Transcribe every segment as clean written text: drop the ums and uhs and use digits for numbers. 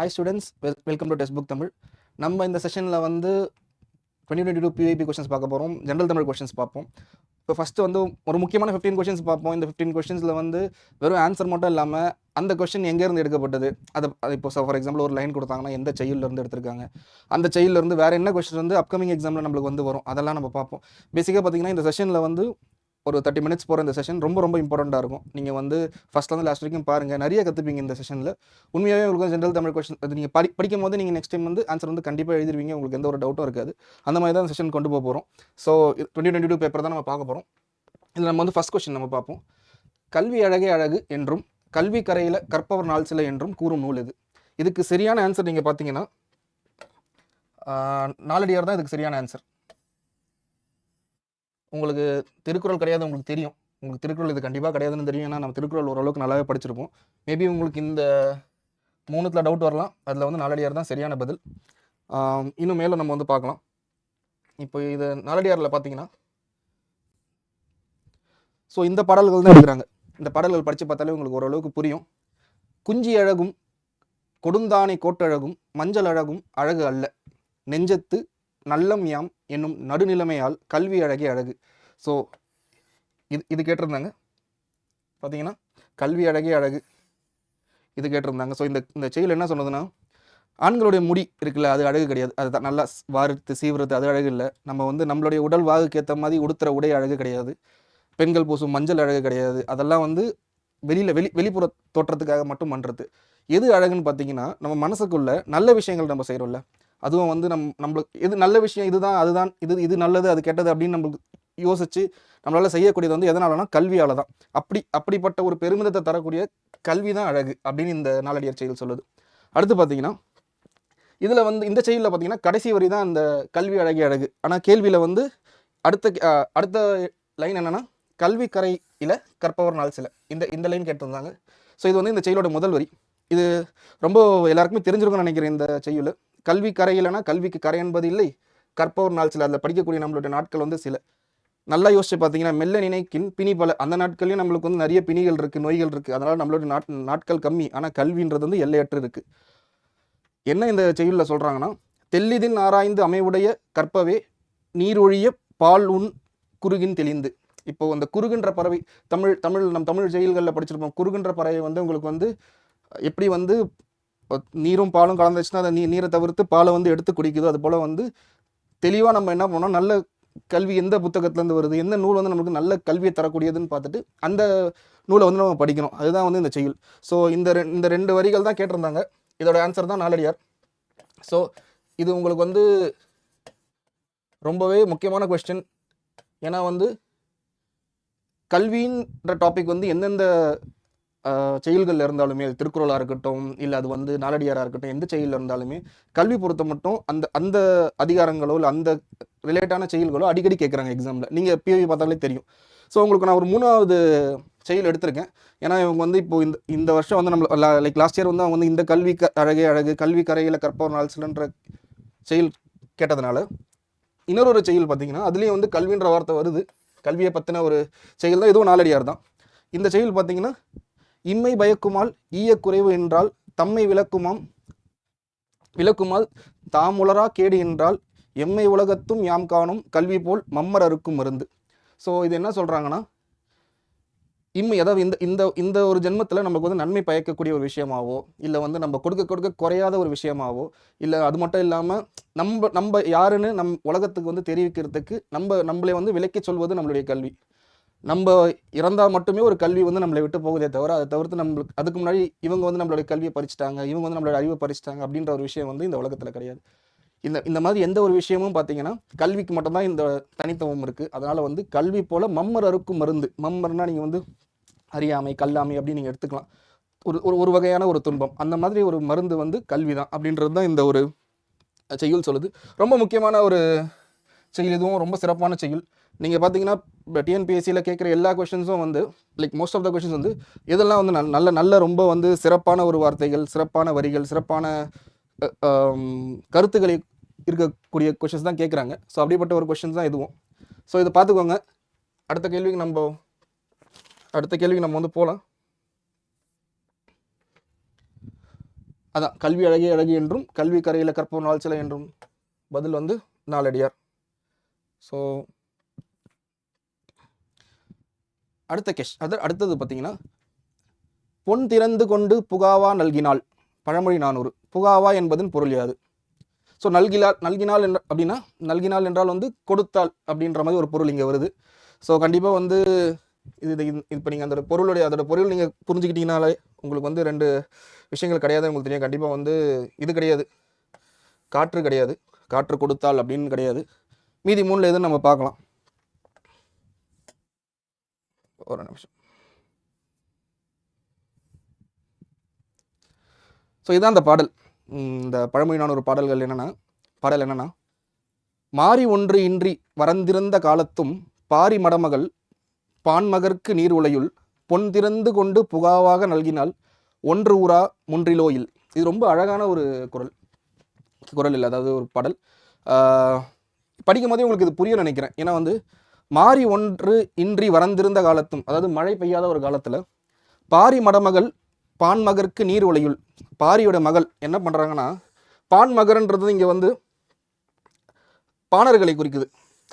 Hi students, welcome to text book Tamil. நம்ம இந்த செஷனில் வந்து 2022 பிஐபி கொஷின்ஸ் பார்க்க போகிறோம். ஜென்ரல் தமிழ் கொஷின்ஸ் பார்ப்போம். இப்போ ஃபஸ்ட்டு வந்து ஒரு முக்கியமான 15 கொஷின்ஸ் பார்ப்போம். இந்த 15 கொஷின்ஸில் வந்து வெறும் ஆன்சர் மட்டும் இல்லாமல் அந்த கொஷின் எங்கேருந்து எடுக்கப்பட்டது, அது இப்போ ஃபார் எக்ஸாம்பிள் ஒரு லைன் கொடுத்தாங்கன்னா எந்த செயலிருந்து எடுத்திருக்காங்க, அந்த செயலிருந்து வேறு என்ன கொஷின் வந்து அப்கமிங் எக்ஸாமில் நம்மளுக்கு வந்து வரும், அதெல்லாம் நம்ம பார்ப்போம். பேசிக்காக பார்த்தீங்கன்னா இந்த செஷனில் வந்து ஒரு 30 மினிட்ஸ் போகிற இந்த செஷன் ரொம்ப ரொம்ப இம்பார்ட்டண்ட்டாக இருக்கும். நீங்கள் வந்து ஃபஸ்ட்லேருந்து லாஸ்ட் வரைக்கும் பாருங்கள், நிறைய கற்றுப்பீங்க இந்த செஷனில். உண்மையாகவே உங்களுக்கு ஜென்ரல் தமிழ் கொஷின் அது நீங்கள் படிக்கும் போது நீங்கள் நெக்ஸ்ட் டைம் வந்து ஆன்சர் வந்து கண்டிப்பாக எழுதிருவீங்க, உங்களுக்கு எந்த ஒரு டவுட்டும் இருக்காது. அந்த மாதிரி தான் செஷன் கொண்டு போக போகிறோம். ஸோ 2022 பேப்பர் தான் நம்ம பார்க்க போகிறோம். இதில் நம்ம வந்து ஃபஸ்ட் கொஷின் நம்ம பார்ப்போம். கல்வி அழகே அழகு என்றும் கல்வி கரையில் கற்பவர் நாள் சில என்றும் கூறும் நூல் இது. இதுக்கு சரியான ஆன்சர் நீங்கள் பார்த்தீங்கன்னா நாலடியார் தான் இதுக்கு சரியான ஆன்சர். உங்களுக்கு திருக்குறள் கிடையாது, உங்களுக்கு தெரியும். உங்களுக்கு திருக்குறள் இது கண்டிப்பாக கிடையாதுன்னு தெரியும். ஏன்னா நம்ம திருக்குறள் ஓரளவுக்கு நல்லாவே படிச்சிருப்போம். மேபி உங்களுக்கு இந்த 3ல் டவுட் வரலாம். அதில் வந்து நாலடியார் தான் சரியான பதில். இன்னும் மேலும் நம்ம வந்து பார்க்கலாம். இப்போ இது நாலடியாரில் பார்த்தீங்கன்னா ஸோ இந்த பாடல்கள் தான் எடுக்கிறாங்க. இந்த பாடல்கள் படித்து பார்த்தாலே உங்களுக்கு ஓரளவுக்கு புரியும். குஞ்சி அழகும் கொடுந்தானை கோட்டழகும் மஞ்சள் அழகும் அழகு அல்ல, நெஞ்சத்து நல்லம் யாம் என்னும் நடுநிலைமையால் கல்வி அழகே அழகு. ஸோ இது கேட்டிருந்தாங்க பார்த்தீங்கன்னா, கல்வி அழகே அழகு இது கேட்டிருந்தாங்க. ஸோ இந்த செயல் என்ன சொன்னதுன்னா, ஆண்களுடைய முடி இருக்குல்ல, அது அழகு கிடையாது. அது தான் நல்லா வார்த்து சீவுறது, அது அழகு இல்லை. நம்ம வந்து நம்மளுடைய உடல் வாகுக்கு ஏற்ற மாதிரி உடுத்துற உடை அழகு கிடையாது. பெண்கள் பூசும் மஞ்சள் அழகு கிடையாது. அதெல்லாம் வந்து வெளிப்புற தோற்றத்துக்காக மட்டும் பண்ணுறது. எது அழகுன்னு பார்த்தீங்கன்னா, நம்ம மனசுக்குள்ள நல்ல விஷயங்கள் நம்ம செய்கிறோம்ல, அதுவும் வந்து நம்மளுக்கு எது நல்ல விஷயம், இதுதான் அதுதான் இது நல்லது அது கெட்டது அப்படின்னு நம்மளுக்கு யோசித்து நம்மளால் செய்யக்கூடியது வந்து எதனாலனா கல்வியால் தான். அப்படிப்பட்ட ஒரு பெருமிதத்தை தரக்கூடிய கல்வி தான் அழகு அப்படின்னு இந்த நாலடியார் செயல் சொல்லுது. அடுத்து பார்த்தீங்கன்னா, இதில் வந்து இந்த செயலில் பார்த்தீங்கன்னா கடைசி வரி தான் அந்த கல்வி அழகே அழகு. ஆனால் கேள்வியில் வந்து அடுத்த லைன் என்னென்னா, கல்வி கரையில் கற்பவர் நாள் சில, இந்த லைன் கேட்டிருந்தாங்க. ஸோ இது வந்து இந்த செயலோட முதல் வரி. இது ரொம்ப எல்லாருக்குமே தெரிஞ்சிருக்கும்னு நினைக்கிறேன். இந்த செயல் கல்வி கரையிலனா கல்விக்கு கரை என்பது இல்லை, கற்பவர் நாள் சில, அதில் படிக்கக்கூடிய நம்மளுடைய நாட்கள் வந்து சில. நல்லா யோசிச்சு பார்த்தீங்கன்னா, மெல்ல நினைக்கின் பிணி பல. அந்த நாட்கள்லையும் நம்மளுக்கு வந்து நிறைய பிணிகள் இருக்குது, நோய்கள் இருக்குது. அதனால் நம்மளுடைய நாட்கள் கம்மி. ஆனால் கல்வின்றது வந்து எல்லையற்று இருக்குது. என்ன இந்த செயலில் சொல்கிறாங்கன்னா, தெல்லிதின் ஆராய்ந்து அமைவுடைய கற்பவே நீரொழிய பால் உன் குறுகின் தெளிந்து. இப்போ அந்த குறுகின்ற பறவை நம் தமிழ் செயல்களில் படிச்சிருப்போம். குறுகின்ற பறவை வந்து உங்களுக்கு வந்து எப்படி வந்து நீரும் பாலும் கலந்துச்சுன்னா அதை நீரை தவிர்த்து பாலை வந்து எடுத்து குடிக்குதோ, அது போல் வந்து தெளிவாக நம்ம என்ன பண்ணோம், நல்ல கல்வி எந்த புத்தகத்துலேருந்து வருது, எந்த நூல் வந்து நமக்கு நல்ல கல்வியை தரக்கூடியதுன்னு பார்த்துட்டு அந்த நூலை வந்து நம்ம படிக்கணும். அதுதான் வந்து இந்த செயல். ஸோ இந்த 2 வரிகள் தான் கேட்டிருந்தாங்க. இதோட ஆன்சர் தான் நாலடியார். ஸோ இது உங்களுக்கு வந்து ரொம்பவே முக்கியமான கொஸ்டின். ஏன்னா வந்து கல்வின்ற டாபிக் வந்து எந்தெந்த செயல்கள் இருந்தாலுமே, அது திருக்குறளாக இருக்கட்டும், இல்லை அது வந்து நாலடியாராக இருக்கட்டும், எந்த செயலில் இருந்தாலுமே கல்வி பொறுத்த மட்டும் அந்த அதிகாரங்களோ இல்லை அந்த ரிலேட்டான செயல்களோ அடிக்கடி கேட்குறாங்க எக்ஸாமில். நீங்கள் பிஓவி பார்த்தாலே தெரியும். ஸோ உங்களுக்கு நான் ஒரு 3வது செயல் எடுத்திருக்கேன். ஏன்னா இவங்க வந்து இப்போ இந்த வருஷம் வந்து நம்ம லைக் லாஸ்ட் இயர் வந்து அவங்க வந்து இந்த கல்வி அழகே அழகு, கல்வி கரையில் கற்பவர் நாள் சிலன்ற செயல் கேட்டதுனால இன்னொரு செயல் பார்த்தீங்கன்னா அதுலேயும் வந்து கல்வின்ற வார்த்தை வருது. கல்வியை பற்றின ஒரு செயல் தான், இதுவும் நாலடியார் தான். இந்த செயல் பார்த்தீங்கன்னா, இம்மை பயக்குமால் ஈய குறைவு என்றால் தம்மை விளக்குமால் தாமுலரா கேடு என்றால் எம்மை உலகத்தும் யாம் காணும் கல்வி போல் மம்மர் அறுக்கும் மருந்து. ஸோ இது என்ன சொல்கிறாங்கன்னா, இம்மை அதாவது இந்த ஒரு ஜென்மத்தில் நமக்கு வந்து நன்மை பயக்கக்கூடிய ஒரு விஷயமாவோ, இல்லை வந்து நம்ம கொடுக்க குறையாத ஒரு விஷயமாவோ, இல்லை அது மட்டும் இல்லாமல் நம்ம யாருன்னு உலகத்துக்கு வந்து தெரிவிக்கிறதுக்கு நம்மளை வந்து விலக்கி சொல்வது நம்மளுடைய கல்வி. நம்ம இறந்தால் மட்டுமே ஒரு கல்வி வந்து நம்மளை விட்டு போகுதே தவிர, அதை தவிர்த்து நம்மளுக்கு அதுக்கு முன்னாடி இவங்க வந்து நம்மளுடைய கல்வியை பறிச்சிட்டாங்க, இவங்க வந்து நம்மளோட அறிவை பறிச்சிட்டாங்க அப்படின்ற ஒரு விஷயம் வந்து இந்த உலகத்தில் கிடையாது. இந்த மாதிரி எந்த ஒரு விஷயமும் பார்த்தீங்கன்னா கல்விக்கு மட்டும்தான் இந்த தனித்துவம் இருக்குது. அதனால் வந்து கல்வி போல் மம்மர் அறுக்கும் மருந்து. மம்மர்னால் நீங்கள் வந்து அறியாமை, கல்லாமை அப்படின்னு நீங்கள் எடுத்துக்கலாம். ஒரு வகையான ஒரு துன்பம். அந்த மாதிரி ஒரு மருந்து வந்து கல்வி தான் அப்படின்றது தான் இந்த ஒரு செயல் சொல்லுது. ரொம்ப முக்கியமான ஒரு செயல், இதுவும் ரொம்ப சிறப்பான செயல். நீங்கள் பார்த்தீங்கன்னா டிஎன்பிஎஸ்சியில் கேட்குற எல்லா கொஷின்ஸும் வந்து like most of the questions வந்து இதெல்லாம் வந்து நல்ல ரொம்ப வந்து சிறப்பான ஒரு வார்த்தைகள், சிறப்பான வரிகள், சிறப்பான கருத்துக்களை இருக்கக்கூடிய கொஷின்ஸ் தான் கேட்குறாங்க. ஸோ அப்படிப்பட்ட ஒரு கொஷின்ஸ் தான் இதுவும். ஸோ இதை பார்த்துக்கோங்க. அடுத்த கேள்விக்கு நம்ம வந்து போகலாம். அதான் கல்வி அழகே அழகு என்றும் கல்வி கரையில் கற்போர் நாள் சிலை என்றும். பதில் வந்து நாலடியார். ஸோ அடுத்தது பார்த்தீங்கன்னா, பொன் திறந்து கொண்டு புகாவா நல்கினாள். பழமொழி 400. புகாவா என்பதன் பொருள் யாது? ஸோ நல்கினாள் அப்படின்னா, நல்கினாள் என்றால் வந்து கொடுத்தாள் அப்படின்ற மாதிரி ஒரு பொருள் இங்கே வருது. ஸோ கண்டிப்பாக வந்து இது இப்போ நீங்கள் அதோட பொருள் நீங்கள் புரிஞ்சுக்கிட்டீங்கனாலே உங்களுக்கு வந்து 2 விஷயங்கள் கிடையாது உங்களுக்கு தெரியும். கண்டிப்பாக வந்து இது கிடையாது, காற்று கிடையாது, காற்று கொடுத்தாள் அப்படின்னு கிடையாது. மீதி 3ல் எதுன்னு நம்ம பார்க்கலாம். ஒரு நிமிஷம். ஸோ இதுதான் இந்த பாடல். இந்த பழமொழி 400 பாடல் என்னன்னா, மாறி ஒன்று இன்றி வரந்திருந்த காலத்தும் பாரி மடமகள் பான்மகற்கு நீர் உலையுள் பொன் திறந்து கொண்டு புகாவாக நல்கினால் ஒன்று ஊரா முன்றிலோயில். இது ரொம்ப அழகான ஒரு குரல் இல்லை, அதாவது ஒரு பாடல். படிக்கும் போதே உங்களுக்கு இது புரியும் நினைக்கிறேன். ஏன்னா வந்து மாறி ஒன்று இன்றி வரந்திருந்த காலத்தும், அதாவது மழை பெய்யாத ஒரு காலத்தில் பாரி மடமகள் பான்மகருக்கு நீர் உலையுள். பாரியோட மகள் என்ன பண்ணுறாங்கன்னா, பான்மகர்ன்றது இங்கே வந்து பாணர்களை குறிக்குது.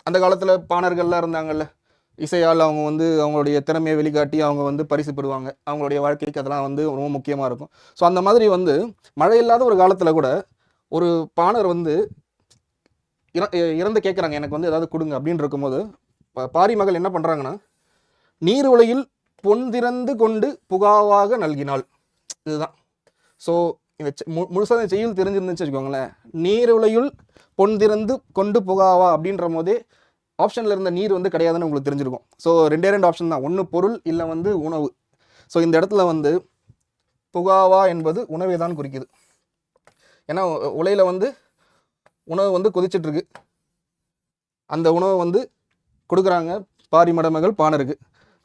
அந்த காலத்தில் பாணர்கள்லாம் இருந்தாங்கல்ல, இசையால் அவங்க வந்து அவங்களுடைய திறமையை வெளிக்காட்டி அவங்க வந்து பரிசு பெறுவாங்க. அவங்களுடைய வாழ்க்கைக்கு அதெல்லாம் வந்து ரொம்ப முக்கியமாக இருக்கும். ஸோ அந்த மாதிரி வந்து மழை இல்லாத ஒரு காலத்தில் கூட ஒரு பாணர் வந்து இறந்து கேட்குறாங்க, எனக்கு வந்து ஏதாவது கொடுங்க அப்படின்னு இருக்கும்போது பாரி மகள் என்ன பண்ணுறாங்கன்னா, நீர் உலையில் பொன் திறந்து கொண்டு புகாவாக நல்கினாள். இதுதான். ஸோ இந்த முழுசாக செய்யுள் தெரிஞ்சிருந்துச்சு வச்சுக்கோங்களேன். நீர் உலையுள் பொன் திறந்து கொண்டு புகாவா அப்படின்ற போதே ஆப்ஷனில் இருந்த நீர் வந்து கிடையாதுன்னு உங்களுக்கு தெரிஞ்சிருக்கும். ஸோ 2 ஆப்ஷன் தான், ஒன்று பொருள் இல்லை வந்து உணவு. ஸோ இந்த இடத்துல வந்து புகாவா என்பது உணவை தான் குறிக்குது. ஏன்னா உலையில் வந்து உணவு வந்து கொதிச்சிட்ருக்கு, அந்த உணவை வந்து கொடுக்குறாங்க பாரி மடமகள் பாணருக்கு.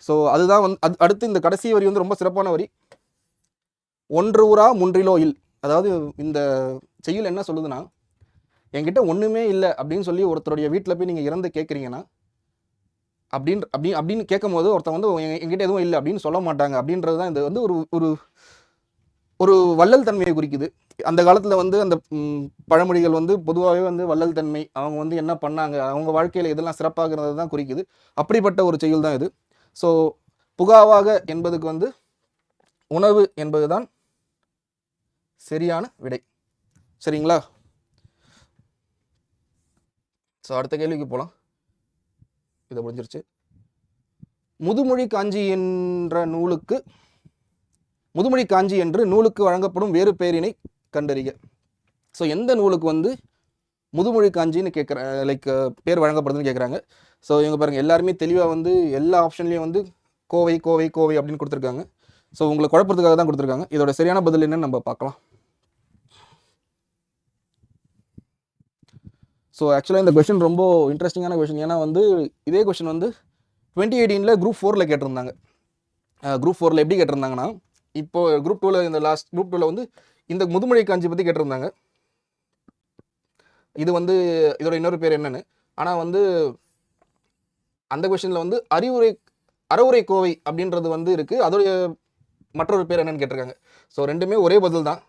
ஸோ அதுதான் வந்து அடுத்து இந்த கடைசி வரி வந்து ரொம்ப சிறப்பான வரி. ஒன்று ஊரா முன்றிலோயில். அதாவது இந்த செய்யுள் என்ன சொல்லுதுன்னா, என்கிட்ட ஒன்றுமே இல்லை அப்படின்னு சொல்லி ஒருத்தருடைய வீட்டில் போய் நீங்கள் இறந்து கேட்குறீங்கன்னா, அப்படின்னு கேட்கும் போது ஒருத்தன் வந்து என்கிட்ட எதுவும் இல்லை அப்படின்னு சொல்ல மாட்டாங்க. அப்படின்றது தான் இது வந்து ஒரு ஒரு வள்ளல் தன்மையை குறிக்குது. அந்த காலத்தில் வந்து அந்த பழமொழிகள் வந்து பொதுவாகவே வந்து வள்ளல் தன்மை, அவங்க வந்து என்ன பண்ணாங்க, அவங்க வாழ்க்கையில் இதெல்லாம் சிறப்பாகிறது தான் குறிக்குது. அப்படிப்பட்ட ஒரு செய்யுள் தான் இது. ஸோ புகாவாக என்பதுக்கு வந்து உணவு என்பது தான் சரியான விடை. சரிங்களா? ஸோ அடுத்த கேள்விக்கு போகலாம். இதை முடிஞ்சிருச்சு. முதுமொழி காஞ்சி என்று நூலுக்கு வழங்கப்படும் வேறு பெயரினை கண்டறிக. ஸோ எந்த நூலுக்கு வந்து முதுமொழி காஞ்சின்னு பேர் வழங்கப்படுதுன்னு கேட்குறாங்க. ஸோ இவங்க பாருங்கள், எல்லாருமே தெளிவாக வந்து எல்லா ஆப்ஷன்லேயும் வந்து கோவை கோவை கோவை அப்படின்னு கொடுத்துருக்காங்க. ஸோ உங்களை குழப்பத்துக்காக தான் கொடுத்துருக்காங்க. இதோட சரியான பதில் என்னன்னு நம்ம பார்க்கலாம். ஸோ ஆக்சுவலாக இந்த கொஷின் ரொம்ப இன்ட்ரெஸ்டிங்கான கொஷின். ஏன்னா வந்து இதே கொஷின் வந்து 2018 குரூப் 4 கேட்டிருந்தாங்க. குரூப் 4 எப்படி கேட்டிருந்தாங்கன்னா, இப்போ குரூப் 2 இந்த லாஸ்ட் குரூப் 2 வந்து இந்த முதுமொழி காஞ்சி பற்றி கேட்டிருந்தாங்க. இது வந்து இதோட இன்னொரு பேர் என்னன்னு. ஆனால் வந்து அந்த கொஷினில் வந்து அறவுரை கோவை அப்படின்றது வந்து இருக்குது, அதோடைய மற்றொரு பேர் என்னன்னு கேட்டிருக்காங்க. ஸோ ரெண்டுமே ஒரே பதில் தான்,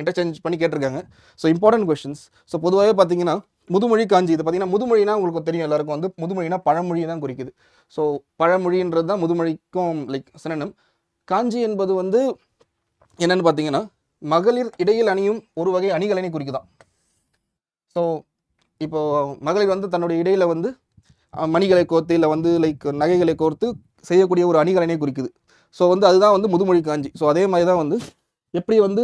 இன்டர்சேஞ்ச் பண்ணி கேட்டிருக்காங்க. So important questions. ஸோ பொதுவாகவே பார்த்தீங்கன்னா முதுமொழி காஞ்சி, இது பார்த்தீங்கன்னா முதுமொழினா உங்களுக்கு தெரியும், எல்லாருக்கும் வந்து முதுமொழினா பழமொழி தான் குறிக்குது. ஸோ பழமொழின்றது தான் முதுமொழிக்கும் சினனம். காஞ்சி என்பது வந்து என்னென்னு பார்த்தீங்கன்னா, மகளிர் இடையில் அணியும் ஒரு வகை அணிகலனை குறிக்குதான். ஸோ இப்போது மகளிர் வந்து தன்னுடைய இடையில் வந்து மணிகளை கோர்த்து இல்லை வந்து நகைகளை கோர்த்து செய்யக்கூடிய ஒரு அணிகலனை குறிக்குது. ஸோ வந்து அதுதான் வந்து முதுமொழி காஞ்சி. ஸோ அதே மாதிரி தான் வந்து எப்படி வந்து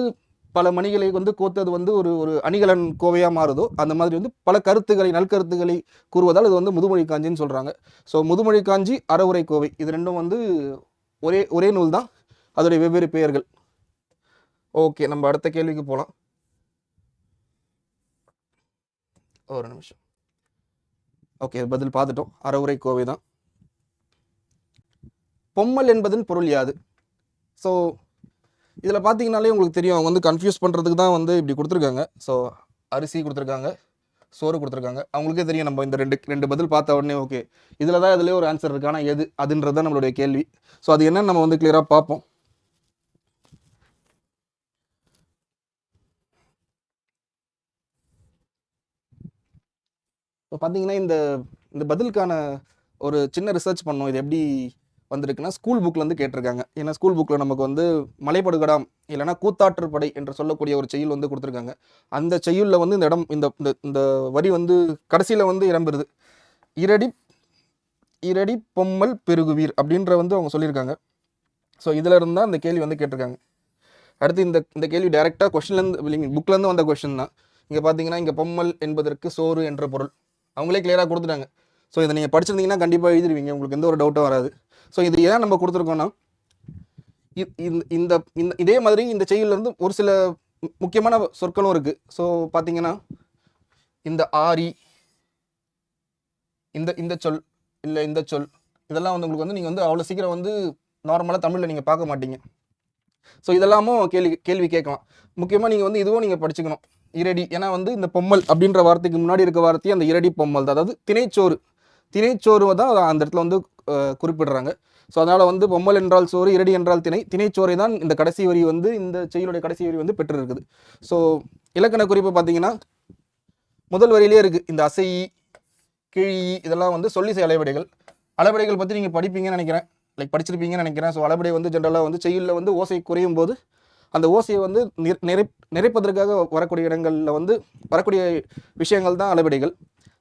பல மணிகளை வந்து கோர்த்தது வந்து ஒரு அணிகலன் கோவையாக மாறுதோ, அந்த மாதிரி வந்து பல நல்கருத்துக்களை கூறுவதால் இது வந்து முதுமொழி காஞ்சின்னு சொல்கிறாங்க. ஸோ முதுமொழி காஞ்சி, அறவுரை கோவை, இது ரெண்டும் வந்து ஒரே நூல் தான், அதோடைய வெவ்வேறு பெயர்கள். ஓகே, நம்ம அடுத்த கேள்விக்கு போகலாம். ஒரு நிமிஷம். ஓகே, பதில் பார்த்துட்டோம். அறவுரை கோவை தான். பொம்மல் என்பதன் பொருள் யாது? ஸோ இதில் பார்த்தீங்கனாலே உங்களுக்கு தெரியும், அவங்க வந்து கன்ஃபியூஸ் பண்ணுறதுக்கு தான் வந்து இப்படி கொடுத்துருக்காங்க. ஸோ அரிசி கொடுத்துருக்காங்க, சோறு கொடுத்துருக்காங்க. அவங்களுக்கே தெரியும், நம்ம இந்த ரெண்டு பதில் பார்த்த உடனே ஓகே இதில் தான் இதுலேயே ஒரு ஆன்சர் இருக்கு, ஆனால் எது அதுன்றது தான் நம்மளுடைய கேள்வி. ஸோ அது என்னன்னு நம்ம வந்து கிளியராக பார்ப்போம். பார்த்தீங்கன்னா இந்த இந்த பதிலுக்கான ஒரு சின்ன ரிசர்ச் பண்ணோம். இது எப்படி வந்திருக்குன்னா ஸ்கூல் புக்லேருந்து கேட்டிருக்காங்க. ஏன்னா ஸ்கூல் புக்கில் நமக்கு வந்து மலைபடுகடாம் இல்லைனா கூத்தாற்றுப்படை என்று சொல்லக்கூடிய ஒரு செய்யுள் வந்து கொடுத்துருக்காங்க. அந்த செய்யுளில் வந்து இந்த இடம் இந்த இந்த இந்த வரி வந்து கடைசியில் வந்து இடம்பெறுது. இரடி இரடி பொம்மல் பெருகுவீர் அப்படின்ற வந்து அவங்க சொல்லியிருக்காங்க. ஸோ இதில் இருந்தால் இந்த கேள்வி வந்து கேட்டிருக்காங்க. அடுத்து இந்த இந்த கேள்வி டைரெக்டாக கொஷின்லேருந்து இல்லைங்க புக்லேருந்து வந்த கொஷின் தான். இங்கே பார்த்தீங்கன்னா இங்கே பொம்மல் என்பதற்கு சோறு என்ற பொருள் அவங்களே கிளியராக கொடுத்துட்டாங்க. ஸோ இதை நீங்கள் படிச்சிருந்தீங்கன்னா கண்டிப்பாக எழுதிடுவீங்க, உங்களுக்கு எந்த ஒரு டவுட்டும் வராது. ஸோ இது ஏன் நம்ம கொடுத்துருக்கோன்னா இந்த இதே மாதிரி இந்த செய்யுள்லேருந்து ஒரு சில முக்கியமான சொற்களும் இருக்குது. ஸோ பார்த்தீங்கன்னா இந்த ஆரி, இந்த இந்த சொல் இல்லை இந்த சொல் இதெல்லாம் வந்து உங்களுக்கு வந்து நீங்கள் வந்து அவ்வளோ சீக்கிரம் வந்து நார்மலாக தமிழில் நீங்கள் பார்க்க மாட்டீங்க. ஸோ இதெல்லாமும் கேள்வி கேட்கலாம். முக்கியமாக நீங்கள் வந்து இதுவும் நீங்கள் படிச்சுக்கணும். இரடி, ஏன்னா வந்து இந்த பொம்மல் அப்படின்ற வார்த்தைக்கு முன்னாடி இருக்க வார்த்தையை அந்த இரடி பொம்மல் தான், அதாவது திணைச்சோறு தான் அந்த இடத்துல வந்து குறிப்பிடுறாங்க. ஸோ அதனால் வந்து பொம்மல் என்றால் சோறு, இரடி என்றால் திணைச்சோறை தான் இந்த கடைசி வரி வந்து இந்த செய்யுளுடைய கடைசி வரி வந்து பெற்று இருக்குது. ஸோ இலக்கண குறிப்பு பார்த்தீங்கன்னா முதல் வரியிலே இருக்குது இந்த அசை, கிழி இதெல்லாம் வந்து சொல்லிசை அளபடைகள். அளபடைகள் பற்றி நீங்கள் படிப்பீங்கன்னு நினைக்கிறேன், படிச்சிருப்பீங்கன்னு நினைக்கிறேன். ஸோ அளபடை வந்து ஜென்ரலாக வந்து செய்யுளில் வந்து ஓசை குறையும் போது அந்த ஓசையை வந்து நிறைப்பதற்காக வரக்கூடிய இடங்களில் வந்து வரக்கூடிய விஷயங்கள் தான் அளபடைகள்.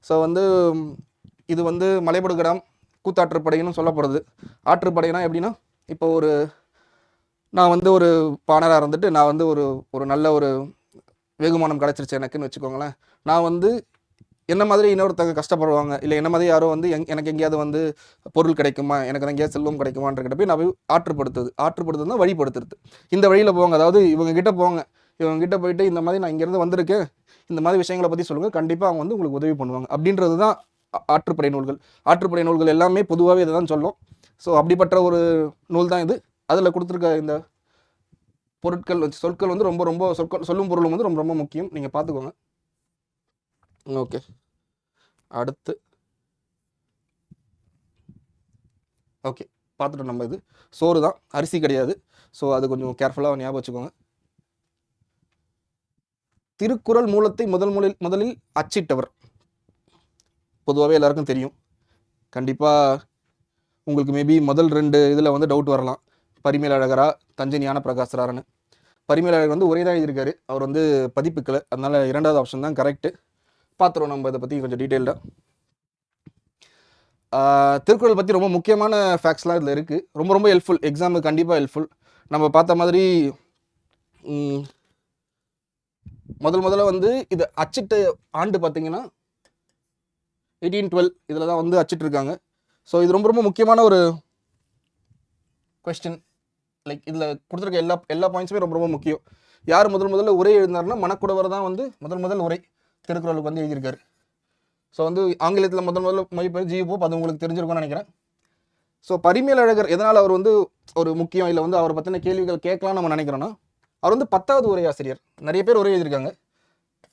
ஸோ வந்து இது வந்து மலைபடுகடாம் கூத்தாற்றுப்படைன்னு சொல்லப்படுது. ஆற்றுப்படைனா எப்படின்னா, இப்போ நான் வந்து ஒரு பாணராக இருந்துட்டு நான் வந்து ஒரு நல்ல ஒரு வெகுமானம் கிடச்சிருச்சு எனக்குன்னு வச்சுக்கோங்களேன். நான் வந்து என்ன மாதிரி இன்னொருத்தங்க கஷ்டப்படுவாங்க, இல்லை என்ன மாதிரி யாரோ வந்து எனக்கு எங்கேயாவது வந்து பொருள் கிடைக்குமா, எனக்கு எங்கேயாவது செல்வம் கிடைக்குமான்ற போய் நான் போய் ஆற்றுப்படுத்துறது வழிபடுத்துறது. இந்த வழியில் போங்க, அதாவது இவங்க கிட்ட போயிட்டு இந்த மாதிரி நான் இங்கேருந்து வந்திருக்கேன், இந்த மாதிரி விஷயங்களை பற்றி சொல்லுங்கள், கண்டிப்பாக அவங்க வந்து உங்களுக்கு உதவி பண்ணுவாங்க அப்படின்றது தான் ஆற்றுப்படை நூல்கள் எல்லாமே பொதுவாகவே இதை தான் சொல்லும். ஸோ அப்படிப்பட்ட ஒரு நூல் தான் இது. அதில் கொடுத்துருக்க இந்த பொருட்கள் சொற்கள் வந்து ரொம்ப சொல்லும் பொருளும் வந்து ரொம்ப முக்கியம், நீங்கள் பார்த்துக்கோங்க. ஓகே, அடுத்து ஓகே பார்த்துட்டோம். நம்ம இது சோறு தான், அரிசி கிடையாது. ஸோ அது கொஞ்சம் கேர்ஃபுல்லாக ஞாபகம் வச்சுக்கோங்க. திருக்குறள் மூலத்தை முதலில் அச்சிட்டவர் பொதுவாகவே எல்லாருக்கும் தெரியும். கண்டிப்பாக உங்களுக்கு மேபி முதல் 2 இதில் வந்து டவுட் வரலாம், பரிமேலழகரா தஞ்சை ஞான பிரகாசரான்னு. பரிமேலழகர் வந்து ஒரே தான் எழுதியிருக்காரு, அவர் வந்து பதிப்புக்கலை, அதனால் 2வது ஆப்ஷன் தான் கரெக்டு. பார்த்துருவோம் நம்ம இதை பற்றி கொஞ்சம் டீட்டெயில்டாக. திருக்குறள் பற்றி ரொம்ப முக்கியமான ஃபேக்ட்ஸ்லாம் இதில் இருக்குது, ரொம்ப ஹெல்ப்ஃபுல், எக்ஸாமுக்கு கண்டிப்பாக ஹெல்ப்ஃபுல். நம்ம பார்த்த மாதிரி முதல்ல வந்து இது அச்சிட்ட ஆண்டு பார்த்தீங்கன்னா 1812 இதில் தான் வந்து அச்சிட்ருக்காங்க. ஸோ இது ரொம்ப முக்கியமான ஒரு கொஸ்டின். இதில் கொடுத்துருக்க எல்லா பாயிண்ட்ஸுமே ரொம்ப முக்கியம். யார் முதல்ல உரை எழுதினார்னா மணக்குடவர் தான் வந்து முதல் உரை திருக்குறளுக்கு வந்து எழுதியிருக்காரு. ஸோ வந்து ஆங்கிலத்தில் முதல்ல மொழிபெயர் ஜி போப், அது உங்களுக்கு தெரிஞ்சிருக்கும்னு நினைக்கிறேன். ஸோ பரிமேலழகர் எதனால் அவர் வந்து ஒரு முக்கியம், இல்லை வந்து அவரை பற்றின கேள்விகள் கேட்கலாம்னு நம்ம நினைக்கிறோன்னா, அவர் வந்து 10வது உரையாசிரியர். நிறைய பேர் உரை எழுதியிருக்காங்க,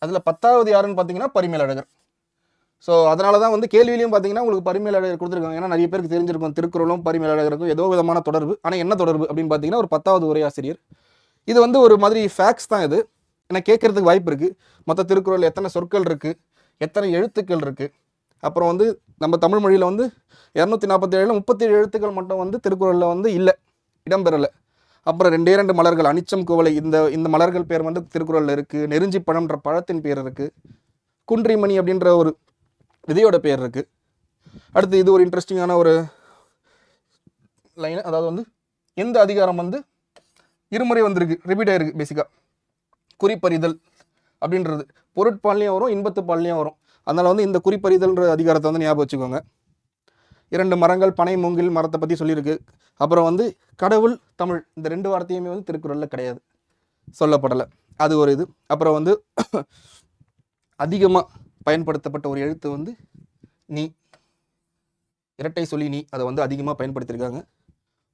அதில் 10வது யாருன்னு பார்த்தீங்கன்னா பரிமேலழகர். ஸோ அதனால தான் வந்து கேள்வியிலையும் பார்த்தீங்கன்னா உங்களுக்கு பரிமேலழகர் கொடுத்துருக்காங்க. ஏன்னா நிறைய பேருக்கு தெரிஞ்சிருக்கும் திருக்குறளும் பரிமேலழகருக்கும் ஏதோ விதமான தொடர்பு. ஆனால் என்ன தொடர்பு அப்படின்னு பார்த்தீங்கன்னா ஒரு 10வது உரையாசிரியர். இது வந்து ஒரு மாதிரி ஃபேக்ட்ஸ் தான் இது, ஏன்னா கேட்கறதுக்கு வாய்ப்பு இருக்குது. மற்ற திருக்குறள் எத்தனை சொற்கள் இருக்குது, எத்தனை எழுத்துக்கள் இருக்குது, அப்புறம் வந்து நம்ம தமிழ் மொழியில் வந்து 247 37 எழுத்துக்கள் மட்டும் வந்து திருக்குறளில் வந்து இல்லை, இடம்பெறலை. அப்புறம் 2 மலர்கள், அனிச்சம் குவளை, இந்த மலர்கள் பேர் வந்து திருக்குறளில் இருக்குது. நெருஞ்சி பழம்ன்ற பழத்தின் பேர் இருக்குது. குன்றிமணி அப்படின்ற ஒரு விதையோட பேர் இருக்குது. அடுத்து இது ஒரு இன்ட்ரெஸ்டிங்கான ஒரு லைன், அதாவது வந்து எந்த அதிகாரம் வந்து இருமுறை வந்திருக்கு, ரிப்பீட் ஆகிருக்கு. பேசிக்காக குறிப்பறிதல் அப்படின்றது பொருட்பால்லையும் வரும், இன்பத்துப்பால்லையும் வரும். அதனால் வந்து இந்த குறிப்பறிதல்ன்ற அதிகாரத்தை வந்து ஞாபகம் வச்சுக்கோங்க. 2 மரங்கள், பனை, மூங்கில் மரத்தை பற்றி சொல்லியிருக்கு. அப்புறம் வந்து கடவுள், தமிழ், இந்த 2 வார்த்தையுமே வந்து திருக்குறளில் கிடையாது, சொல்லப்படலை. அது ஒரு இது. அப்புறம் வந்து அதிகமாக பயன்படுத்தப்பட்ட ஒரு எழுத்து வந்து நீ, இரட்டை சொல்லி நீ, அதை வந்து அதிகமாக பயன்படுத்தியிருக்காங்க.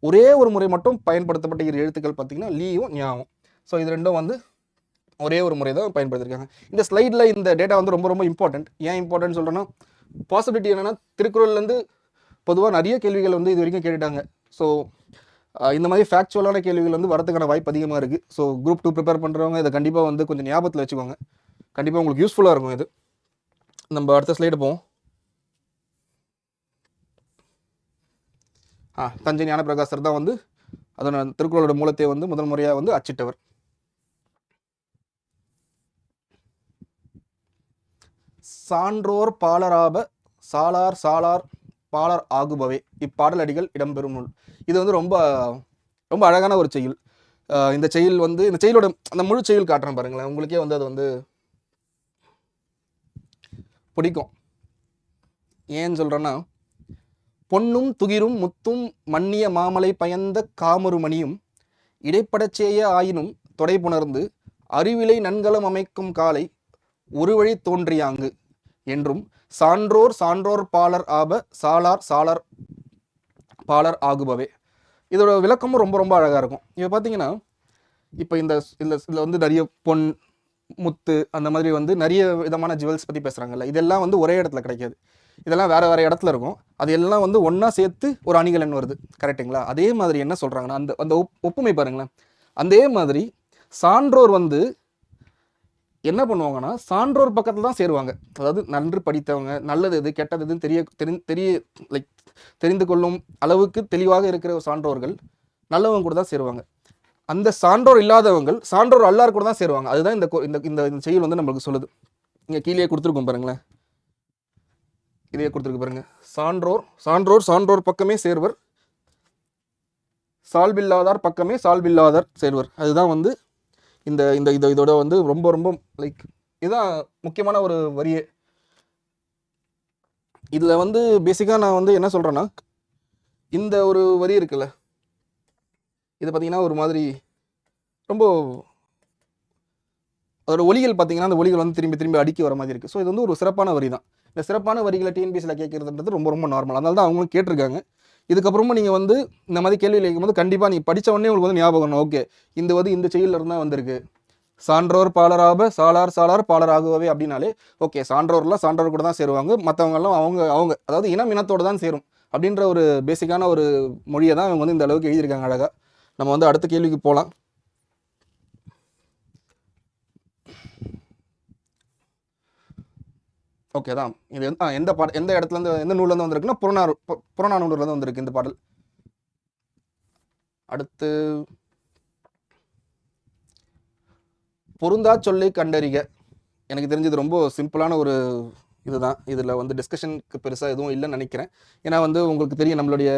ஒரே ஒரு முறை மட்டும் பயன்படுத்தப்பட்ட 2 எழுத்துக்கள் பார்த்தீங்கன்னா லீயும் ஞாவும். ஸோ இது 2 வந்து ஒரே ஒரு முறை தான் பயன்படுத்தியிருக்காங்க. இந்த ஸ்லைடில் இந்த டேட்டா வந்து ரொம்ப இம்பார்ட்டன்ட். ஏன் இம்பார்ட்டன்ட் சொல்கிறேன்னா, பாசிபிலிட்டி என்னென்னா திருக்குறள்லேருந்து பொதுவாக நிறைய கேள்விகள் வந்து இது வரைக்கும் கேட்டுட்டாங்க. ஸோ இந்த மாதிரி ஃபேக்சுவலான கேள்விகள் வந்து வரதுக்கான வாய்ப்பு அதிகமாக இருக்குது. ஸோ குரூப் 2 ப்ரிப்பேர் பண்ணுறவங்க இதை கண்டிப்பாக வந்து கொஞ்சம் ஞாபகத்தில் வச்சுக்கோங்க, கண்டிப்பாக உங்களுக்கு யூஸ்ஃபுல்லாக இருக்கும் இது. நம்ம அடுத்த ஸ்லைடு போவோம். தஞ்சை ஞானப்பிரகாசர் தான் வந்து அதோட திருக்குறளோட மூலத்தை வந்து முதல் முறையாக வந்து அச்சிட்டவர். சான்றோர் பாலராப சாலார் சாலார் பாலர் ஆகுபவே இப்பாடல் அடிகள் இடம்பெறும் நூல். இது வந்து ரொம்ப ரொம்ப அழகான ஒரு செயல். இந்த செயல் வந்து இந்த செயலோட அந்த முழு செயல் காட்டுறேன் பாருங்களேன், உங்களுக்கே வந்து அது வந்து பிடிக்கும். ஏன்னு சொல்றேன்னா, பொன்னும் துகிரும் முத்தும் மன்னிய மாமலை பயந்த காமருமணியும் இடைப்படச்சேய ஆயினும் தொடை புணர்ந்து அறிவிலை நன்கலம் அமைக்கும் காலை ஒருவழி தோன்றியாங்கு என்றும் சான்றோர் சான்றோர் பாலர் ஆப சாலார் சாலார் பாலர் ஆகுபவே. இதோட விளக்கமும் ரொம்ப ரொம்ப அழகாக இருக்கும். இப்போ பார்த்தீங்கன்னா, இப்போ இந்த இதில் வந்து நிறைய பொன் முத்து அந்த மாதிரி வந்து நிறைய விதமான ஜுவல்ஸ் பற்றி பேசுகிறாங்கல்ல, இதெல்லாம் வந்து ஒரே இடத்துல கிடைக்காது, இதெல்லாம் வேறு வேறு இடத்துல இருக்கும். அது எல்லாம் வந்து ஒன்றா சேர்த்து ஒரு அணிகலன் வருது, கரெக்டுங்களா? அதே மாதிரி என்ன சொல்கிறாங்கன்னா, அந்த அந்த ஒப்புமை பாருங்களேன். அதே மாதிரி சான்றோர் வந்து என்ன பண்ணுவாங்கன்னா, சான்றோர் பக்கத்தில் தான் சேருவாங்க. அதாவது நன்று படித்தவங்க, நல்லது எது கெட்டது எதுன்னு தெரிந்து கொள்ளும் அளவுக்கு தெளிவாக இருக்கிற சான்றோர்கள் நல்லவங்க கூட தான் சேருவாங்க. அந்த சான்றோர் இல்லாதவங்கள் சான்றோர் அல்லார் கூட தான் சேருவாங்க. அதுதான் இந்த செயல் வந்து நம்மளுக்கு சொல்லுது. இங்கே கீழே கொடுத்துருக்கோம் பாருங்களேன், இதையே கொடுத்துருக்கு பாருங்க. சான்றோர் சான்றோர் சான்றோர் பக்கமே சேர்வர், சால்பில்லாதார் பக்கமே சால்பில்லாதார் சேர்வர். அதுதான் வந்து இதோட வந்து ரொம்ப ரொம்ப இதுதான் முக்கியமான ஒரு வரியே. இதில் வந்து பேசிக்காக நான் வந்து என்ன சொல்கிறேன்னா, இந்த ஒரு வரி இருக்குல்ல, இது பார்த்தீங்கன்னா ஒரு மாதிரி ரொம்ப அதோட ஒலிகள் பார்த்தீங்கன்னா, அந்த ஒலிகள் வந்து திரும்பி திரும்பி அடிக்கி வர மாதிரி இருக்குது. ஸோ இது வந்து ஒரு சிறப்பான வரி தான். இந்த சிறப்பான வரிகளை டிஎன்பிஎஸ்சியில் கேட்குறதுன்றது ரொம்ப ரொம்ப நார்மல். அதனால தான் அவங்களும் கேட்டிருக்காங்க. இதுக்கப்புறமா நீங்கள் வந்து இந்த மாதிரி கேள்வி கேட்கும்போது கண்டிப்பாக நீங்கள் படித்த உடனே உங்களுக்கு வந்து ஞாபகம், ஓகே இந்த வந்து இந்த செயலில் இருந்தால் வந்திருக்கு, சான்றோர் பாலராப சாலார் சாலார் பாலர் ஆகுபவே அப்படின்னாலே ஓகே, சான்றோர்லாம் சான்றோர் கூட தான் சேருவாங்க, மற்றவங்கெல்லாம் அவங்க அதாவது இனத்தோடு தான் சேரும் அப்படின்ற ஒரு பேசிக்கான ஒரு மொழியை தான் அவங்க வந்து இந்த அளவுக்கு எழுதியிருக்காங்க அழகாக. நம்ம வந்து அடுத்த கேள்விக்கு போகலாம். ஓகே தான். இது எந்த இடத்துலேருந்து எந்த நூல்லேருந்து வந்திருக்குன்னா புறநானூறுலேருந்து வந்திருக்கு இந்த பாடல். அடுத்து பொருந்தா சொல்லை கண்டறிக. எனக்கு தெரிஞ்சது ரொம்ப சிம்பிளான ஒரு இதுதான். இதில் வந்து டிஸ்கஷனுக்கு பெருசாக எதுவும் இல்லைன்னு நினைக்கிறேன். ஏன்னா வந்து உங்களுக்கு தெரியும், நம்மளுடைய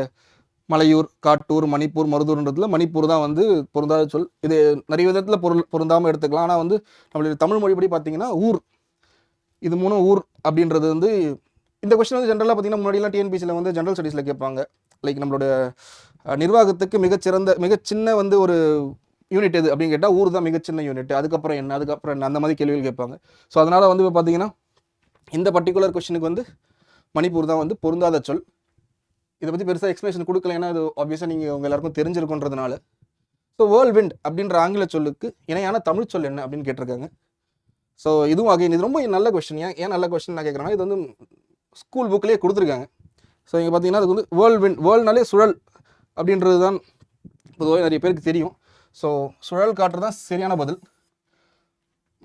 மலையூர், காட்டூர், மணிப்பூர், மருதூர்ன்றதுல மணிப்பூர் தான் வந்து பொருந்தாத சொல். இது நிறைய விதத்தில் பொருந்தாமல் எடுத்துக்கலாம். ஆனால் வந்து நம்மளுடைய தமிழ் மொழிப்படி பார்த்தீங்கன்னா ஊர், இது மூணும் ஊர் அப்படின்றது வந்து இந்த கொஸ்டின் வந்து ஜென்ரலாக பார்த்தீங்கன்னா முன்னாடியெல்லாம் டிஎன்பிசியில் வந்து ஜென்ரல் ஸ்டடீஸில் கேட்பாங்க. நம்மளோட நிர்வாகத்துக்கு மிகச்சின்ன வந்து ஒரு யூனிட் எது அப்படின்னு கேட்டால் ஊர் தான் மிகச்சின்ன யூனிட், அதுக்கப்புறம் என்ன அந்த மாதிரி கேள்விகள் கேட்பாங்க. ஸோ அதனால் வந்து இப்போ பார்த்தீங்கன்னா இந்த பர்டிகுலர் கொஸ்டினுக்கு வந்து மணிப்பூர் தான் வந்து பொருந்தாத சொல். இதை பற்றி பெருசாக எக்ஸ்பிளேஷன் கொடுக்கல, ஏன்னா இது ஆப்வியஸாக நீங்கள் உங்கள் எல்லாருக்கும் தெரிஞ்சிருக்குன்றதுனால. ஸோ வேர்ல்ட் விண்ட் அப்படின்ற ஆங்கில சொல்லுக்கு இணையான தமிழ் சொல் என்ன அப்படின்னு கேட்டிருக்காங்க. ஸோ இதுவும் அகைன் இது ரொம்ப நல்ல கொஸ்டின். ஏன் நல்ல கொஸ்டின் நான் கேட்குறேன்னா, இது வந்து ஸ்கூல் புக்லேயே கொடுத்துருக்காங்க. ஸோ இங்கே பார்த்தீங்கன்னா அதுக்கு வந்து வேர்ல்ட் விண்ட், வேர்ல்ட்னாலே சுழல் அப்படின்றது தான் பொதுவாக நிறைய பேருக்கு தெரியும். ஸோ சுழல் காற்று தான் சரியான பதில்.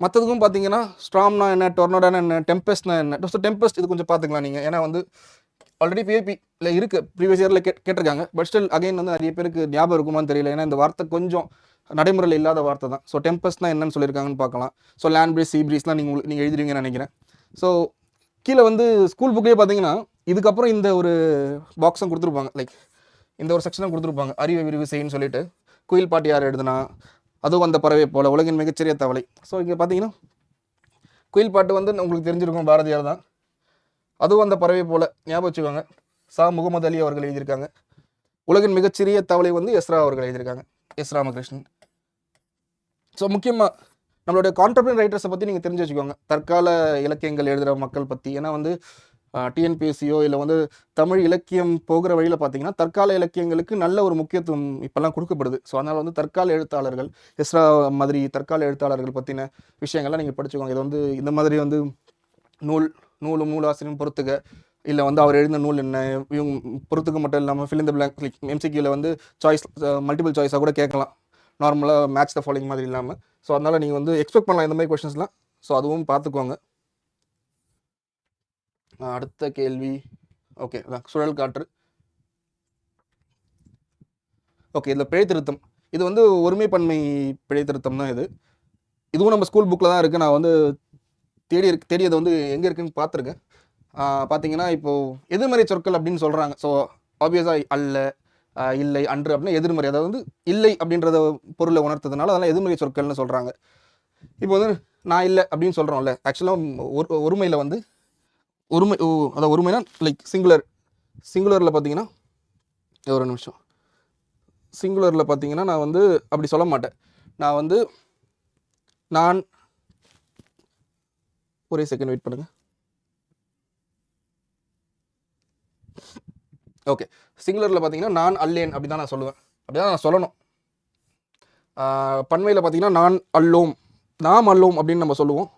மற்றதுக்கும் பார்த்தீங்கன்னா ஸ்ட்ராம்னா என்ன, டொர்னோடானா என்ன, டெம்பெஸ்ட்னா என்ன. ஸோ டெம்பெஸ்ட் இது கொஞ்சம் பார்த்துக்கலாம் நீங்கள், ஏன்னா வந்து ஆல்ரெடி பிஏபியில் இருக்குது, ப்ரீவியஸ் இயரில் கேட்டிருக்காங்க. பட் ஸ்டில் அகைன் வந்து நிறைய பேருக்கு ஞாபகம் இருக்குமான்னு தெரியல, ஏன்னா இந்த வார்த்தை கொஞ்சம் நடைமுறையில் இல்லாத வார்த்தை தான். ஸோ டெம்பெஸ்ட்னா என்னன்னு சொல்லியிருக்காங்கன்னு பார்க்கலாம். ஸோ லேண்ட் பிரீஸ், சீ பிரீஸ்லாம் நீங்கள் எழுதிடுவீங்கன்னு நினைக்கிறேன். ஸோ கீழே வந்து ஸ்கூல் புக்லேயே பார்த்தீங்கன்னா இதுக்கப்புறம் இந்த ஒரு பாக்ஸும் கொடுத்துருப்பாங்க, இந்த ஒரு செக்ஷனும் கொடுத்துருப்பாங்க, அறிவை விரிவு செய்யுன்னு சொல்லிட்டு. குயில் பாட்டு யார் எழுதுனா, அதுவும் அந்த பறவை போல, உலகின் மிகச்சிறிய தவளை. ஸோ இங்கே பார்த்தீங்கன்னா குயில் பாட்டு வந்து உங்களுக்கு தெரிஞ்சிருக்கும், பாரதியார் தான். அதுவும் அந்த பறவை போல ஞாபகம் வச்சுக்கோங்க, முகமது அலி அவர்கள் எழுதியிருக்காங்க. உலகின் மிகச்சிறிய தவளை வந்து எஸ்ரா அவர்கள் எழுதியிருக்காங்க, எஸ் ராமகிருஷ்ணன். ஸோ முக்கியமாக நம்மளுடைய கான்டெம்பரரி ரைட்டர்ஸை பற்றி நீங்கள் தெரிஞ்சு வச்சுக்கோங்க, தற்கால இலக்கியங்கள் எழுதுகிற மக்கள் பற்றி. ஏன்னா வந்து டிஎன்பிஎஸ்சியோ இல்லை வந்து தமிழ் இலக்கியம் போகிற வழியில் பார்த்தீங்கன்னா தற்கால இலக்கியங்களுக்கு நல்ல ஒரு முக்கியத்துவம் இப்போல்லாம் கொடுக்கப்படுது. ஸோ அதனால் வந்து தற்கால எழுத்தாளர்கள், எஸ்ரா மாதிரி தற்கால எழுத்தாளர்கள் பற்றின விஷயங்கள்லாம் நீங்கள் படிச்சுக்கோங்க. இது வந்து இந்த மாதிரி வந்து நூலாசிரியரும் பொறுத்துக்க, இல்லை வந்து அவர் எழுதின நூல் என்ன இவங்க பொறுத்துக்க மட்டும் இல்லாமல் ஃபில் இன் தி பிளாங்க் எம்சிக்யூவில் வந்து சாய்ஸ் மல்டிபிள் சாய்ஸாக கூட கேட்கலாம், நார்மலாக மேட்ச் த ஃபாலோயிங் மாதிரி இல்லாமல். ஸோ அதனால் நீங்கள் வந்து எக்ஸ்பெக்ட் பண்ணலாம் இந்த மாதிரி கொஷின்ஸ்லாம். ஸோ அதுவும் பார்த்துக்கோங்க. அடுத்த கேள்வி ஓகே தான், சுழல் காற்று. ஓகே, இதில் பிழை திருத்தம் இது வந்து ஒருமைப்பன்மை பிழை திருத்தம் தான். இதுவும் நம்ம ஸ்கூல் புக்கில் தான் இருக்குது. நான் வந்து தேடியதை வந்து எங்கே இருக்குன்னு பார்த்துருக்கேன். பார்த்தீங்கன்னா இப்போது எதிர்மறை சொற்கள் அப்படின்னு சொல்கிறாங்க. ஸோ ஆப்வியஸாக அல்ல, இல்லை, அன்று அப்படின்னா எதிர்மறை, அதாவது வந்து இல்லை அப்படின்றத பொருளை உணர்த்ததுனால அதெல்லாம் எதிர்மறை சொற்கள்னு சொல்கிறாங்க. இப்போ வந்து நான் இல்லை அப்படின்னு சொல்கிறோம்ல, ஆக்சுவலாக ஒருமையில் வந்து அதாவது ஒருமைனா லைக் சிங்குலரில் பார்த்தீங்கன்னா ஒரு நிமிஷம், சிங்குலரில் பார்த்தீங்கன்னா நான் வந்து அப்படி சொல்ல மாட்டேன். நான் வந்து ஒரே செகண்ட் வெயிட் பண்ணுங்க. ஓகே, சிங்குலரில் பார்த்தீங்கன்னா நான் அல்லேன் அப்படி தான் நான் சொல்லுவேன், அப்படி தான் நான் சொல்லணும். பன்மையில் பார்த்தீங்கன்னா நான் அல்லோம், நாம் அல்லோம் அப்படின்னு நம்ம சொல்லுவோம்.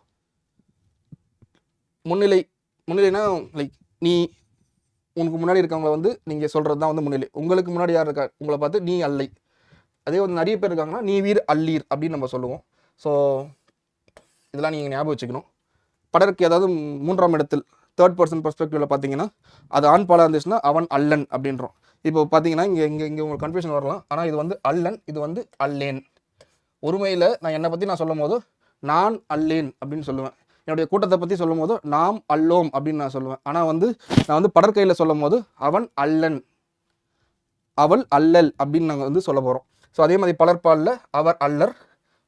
முன்னிலைனா லைக் நீ, உனக்கு முன்னாடி இருக்கவங்கள வந்து நீங்கள் சொல்கிறது தான் வந்து முன்னிலை. உங்களுக்கு முன்னாடி யார் இருக்கா உங்களை பார்த்து நீ அல்லை. அதே வந்து நிறைய பேர் இருக்காங்கன்னா நீ வீர் அல்லீர் அப்படின்னு நம்ம சொல்லுவோம். ஸோ இதெல்லாம் நீங்கள் ஞாபகம் வச்சுக்கணும். படருக்கு ஏதாவது 3ஆம் இடத்தில் தேர்ட் பர்சன் பெர்ஸ்பெக்டிவில் பார்த்தீங்கன்னா அது ஆண் பாலாக இருந்துச்சுன்னா அவன் அல்லன் அப்படின்றோம். இப்போ பார்த்தீங்கன்னா இங்கே உங்களுக்கு கன்ஃபியூஷன் வரலாம். ஆனால் இது வந்து அல்லன், இது வந்து அல்லேன். ஒருமையில் நான் என்னை பற்றி நான் சொல்லும் போது நான் அல்லேன் அப்படின்னு சொல்லுவேன். என்னுடைய கூட்டத்தை பற்றி சொல்லும் போது நாம் அல்லோம் அப்படின்னு நான் சொல்லுவேன். ஆனால் வந்து நான் வந்து படற்கையில் சொல்லும் போது அவன் அல்லன், அவள் அல்லல் அப்படின்னு நாங்கள் வந்து சொல்ல போகிறோம். ஸோ அதே மாதிரி பலர்பாலில் அவர் அல்லர்,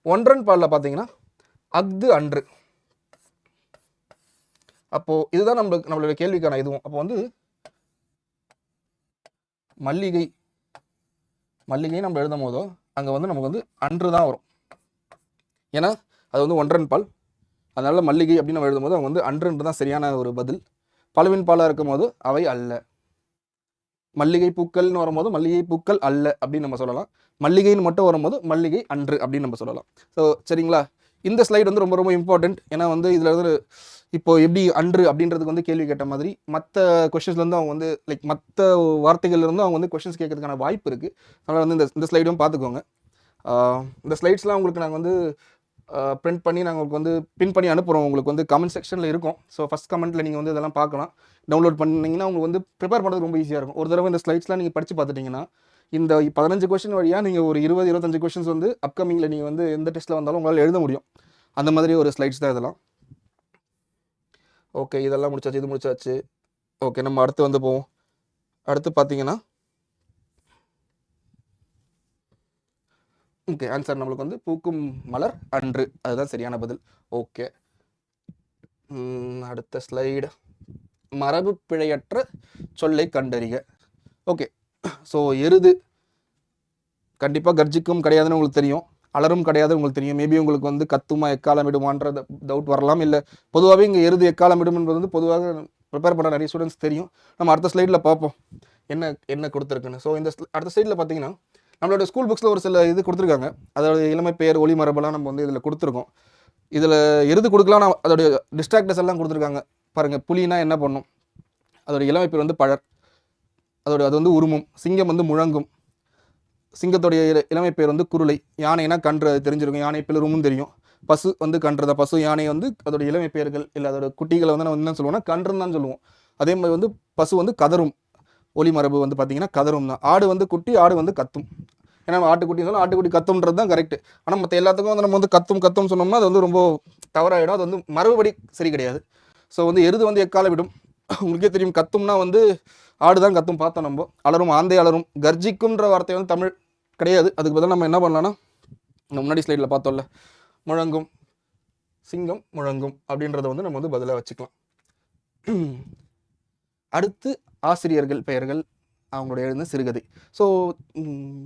ஒன்றன் பாலில் பார்த்தீங்கன்னா அஃது அன்று. அப்போது இதுதான் நம்மளுடைய கேள்விக்கான இதுவும். அப்போ வந்து மல்லிகை நம்ம எழுதும் போதோ அங்கே வந்து நமக்கு வந்து அன்று தான் வரும். ஏன்னா அது வந்து ஒன்றன் பால், அதனால மல்லிகை அப்படின்னு நம்ம எழுதும் போது அவங்க வந்து அன்றுன்று தான் சரியான ஒரு பதில். பலவின் பாலாக இருக்கும் போது அவை அல்ல. மல்லிகை பூக்கள்னு வரும்போது மல்லிகை பூக்கள் அல்ல அப்படின்னு நம்ம சொல்லலாம். மல்லிகைன்னு மட்டும் வரும்போது மல்லிகை அன்று அப்படின்னு நம்ம சொல்லலாம். ஸோ சரிங்களா, இந்த ஸ்லைடு வந்து ரொம்ப ரொம்ப இம்பார்ட்டண்ட். ஏன்னா வந்து இதில் வந்து இப்போ எப்படி அன்று அப்படின்றதுக்கு வந்து கேள்வி கேட்ட மாதிரி மற்ற கொஷின்ஸ்லேருந்து அவங்க வந்து லைக் மற்ற வார்த்தைகள்லேருந்து அவங்க வந்து கொஷின்ஸ் கேட்கறதுக்கான வாய்ப்பு இருக்குது. அதனால் வந்து இந்த ஸ்லைடும் பார்த்துக்கோங்க. இந்த ஸ்லைட்ஸ்லாம் உங்களுக்கு நாங்கள் வந்து பிரிண்ட் பண்ணி நாங்கள் உங்களுக்கு வந்து பின் பண்ணி அனுப்புகிறோம். உங்களுக்கு வந்து கமெண்ட் செக்ஷனில் இருக்கும். ஸோ ஃபஸ்ட் கமெண்ட்டில் நீங்கள் வந்து இதெல்லாம் பார்க்கலாம். டவுன்லோட் பண்ணிங்கன்னா உங்களுக்கு வந்து ப்ரிப்பேர் பண்ணுறது ரொம்ப ஈஸியாக இருக்கும். ஒரு தடவை இந்த ஸ்லைட்ஸ்லாம் நீங்கள் படித்து பார்த்துட்டிங்கன்னா இந்த 15 கொஷின் வழியாக நீங்கள் ஒரு 20-25 கொஷின்ஸ் வந்து அப்கமிங்கில் நீங்கள் வந்து எந்த டெஸ்ட்டில் வந்தாலும் உங்களால் எழுத முடியும். அந்த மாதிரி ஒரு ஸ்லைட்ஸ் தான் இதெல்லாம். ஓகே, இதெல்லாம் முடிச்சாச்சு, இது முடிச்சாச்சு. ஓகே, நம்ம அடுத்து வந்து போவோம். அடுத்து பார்த்தீங்கன்னா ஓகே, ஆன்சர் நம்மளுக்கு வந்து பூக்கும் மலர் அன்று, அதுதான் சரியான பதில். ஓகே, அடுத்த ஸ்லைடு மரபு பிழையற்ற சொல்லை கண்டறிக. ஓகே, ஸோ எருது கண்டிப்பாக கர்ஜிக்கும் கிடையாதுன்னு உங்களுக்கு தெரியும், அலரும் கிடையாதுன்னு உங்களுக்கு தெரியும். மேபி உங்களுக்கு வந்து கத்துமா எக்காலமிடுமான்ற டவுட் வரலாம். இல்லை பொதுவாகவே இங்கே எருது எக்காலமிடும் என்பது வந்து பொதுவாக ப்ரிப்பேர் பண்ண நிறைய ஸ்டூடெண்ட்ஸ் தெரியும். நம்ம அடுத்த ஸ்லைடில் பார்ப்போம் என்ன கொடுத்துருக்குன்னு. ஸோ இந்த அடுத்த ஸ்லைடில் பார்த்தீங்கன்னா நம்மளோட ஸ்கூல் புக்ஸில் ஒரு சில இது கொடுத்துருக்காங்க. அதோட இளமை பெயர் ஒளி மரபெல்லாம் நம்ம வந்து இதில் கொடுத்துருக்கோம். இதில் எருது கொடுக்கலாம், அதோடைய டிஸ்ட்ராக்டர்ஸ் எல்லாம் கொடுத்துருக்காங்க பாருங்கள். புலினா என்ன பண்ணும், அதோட இளமை பேர் வந்து பழர், அது வந்து உருமும். சிங்கம் வந்து முழங்கும், சிங்கத்தோடைய இளமை பேர் வந்து குருளை. யானைனா கன்று, அது தெரிஞ்சிருக்கும், யானை பிளருமும் தெரியும். பசு வந்து கன்றுதான், பசு யானை வந்து அதோட இளமை பேர்கள் இல்லை அதோட குட்டிகளை வந்து நம்ம என்ன சொல்லுவோம்னா கன்றுன்னு தான் சொல்லுவோம். அதே மாதிரி வந்து பசு வந்து கதரும், ஒளி மரபு வந்து பார்த்தீங்கன்னா கதரும் தான். ஆடு வந்து குட்டி, ஆடு வந்து கத்தும். ஏன்னா ஆட்டுக்குட்டி சொன்னால் ஆட்டுக்குட்டி கத்தும்ன்றது தான் கரெக்ட். ஆனால் மற்ற எல்லாத்துக்கும் வந்து நம்ம வந்து கத்தும் சொன்னோம்னா அது வந்து ரொம்ப தவறாயிடும். அது வந்து மரபுபடி சரி கிடையாது. ஸோ வந்து எருது வந்து எக்கால விடும். உங்களுக்கே தெரியும், கத்தும்னா வந்து ஆடு தான் கத்தும் பார்த்தோம். நம்ம அலரும், ஆந்தை அலரும். கர்ஜிக்கும்ன்ற வார்த்தை வந்து தமிழ் கிடையாது. அதுக்கு பதிலாக நம்ம என்ன பண்ணலாம்னா நம்ம முன்னாடி ஸ்லைடில் பார்த்தோம்ல, முழங்கும், சிங்கம் முழங்கும் அப்படின்றத வந்து நம்ம வந்து பதிலாக வச்சுக்கலாம். அடுத்து ஆசிரியர்கள் பெயர்கள், அவங்களுடைய எழுந்த சிறுகதை. ஸோ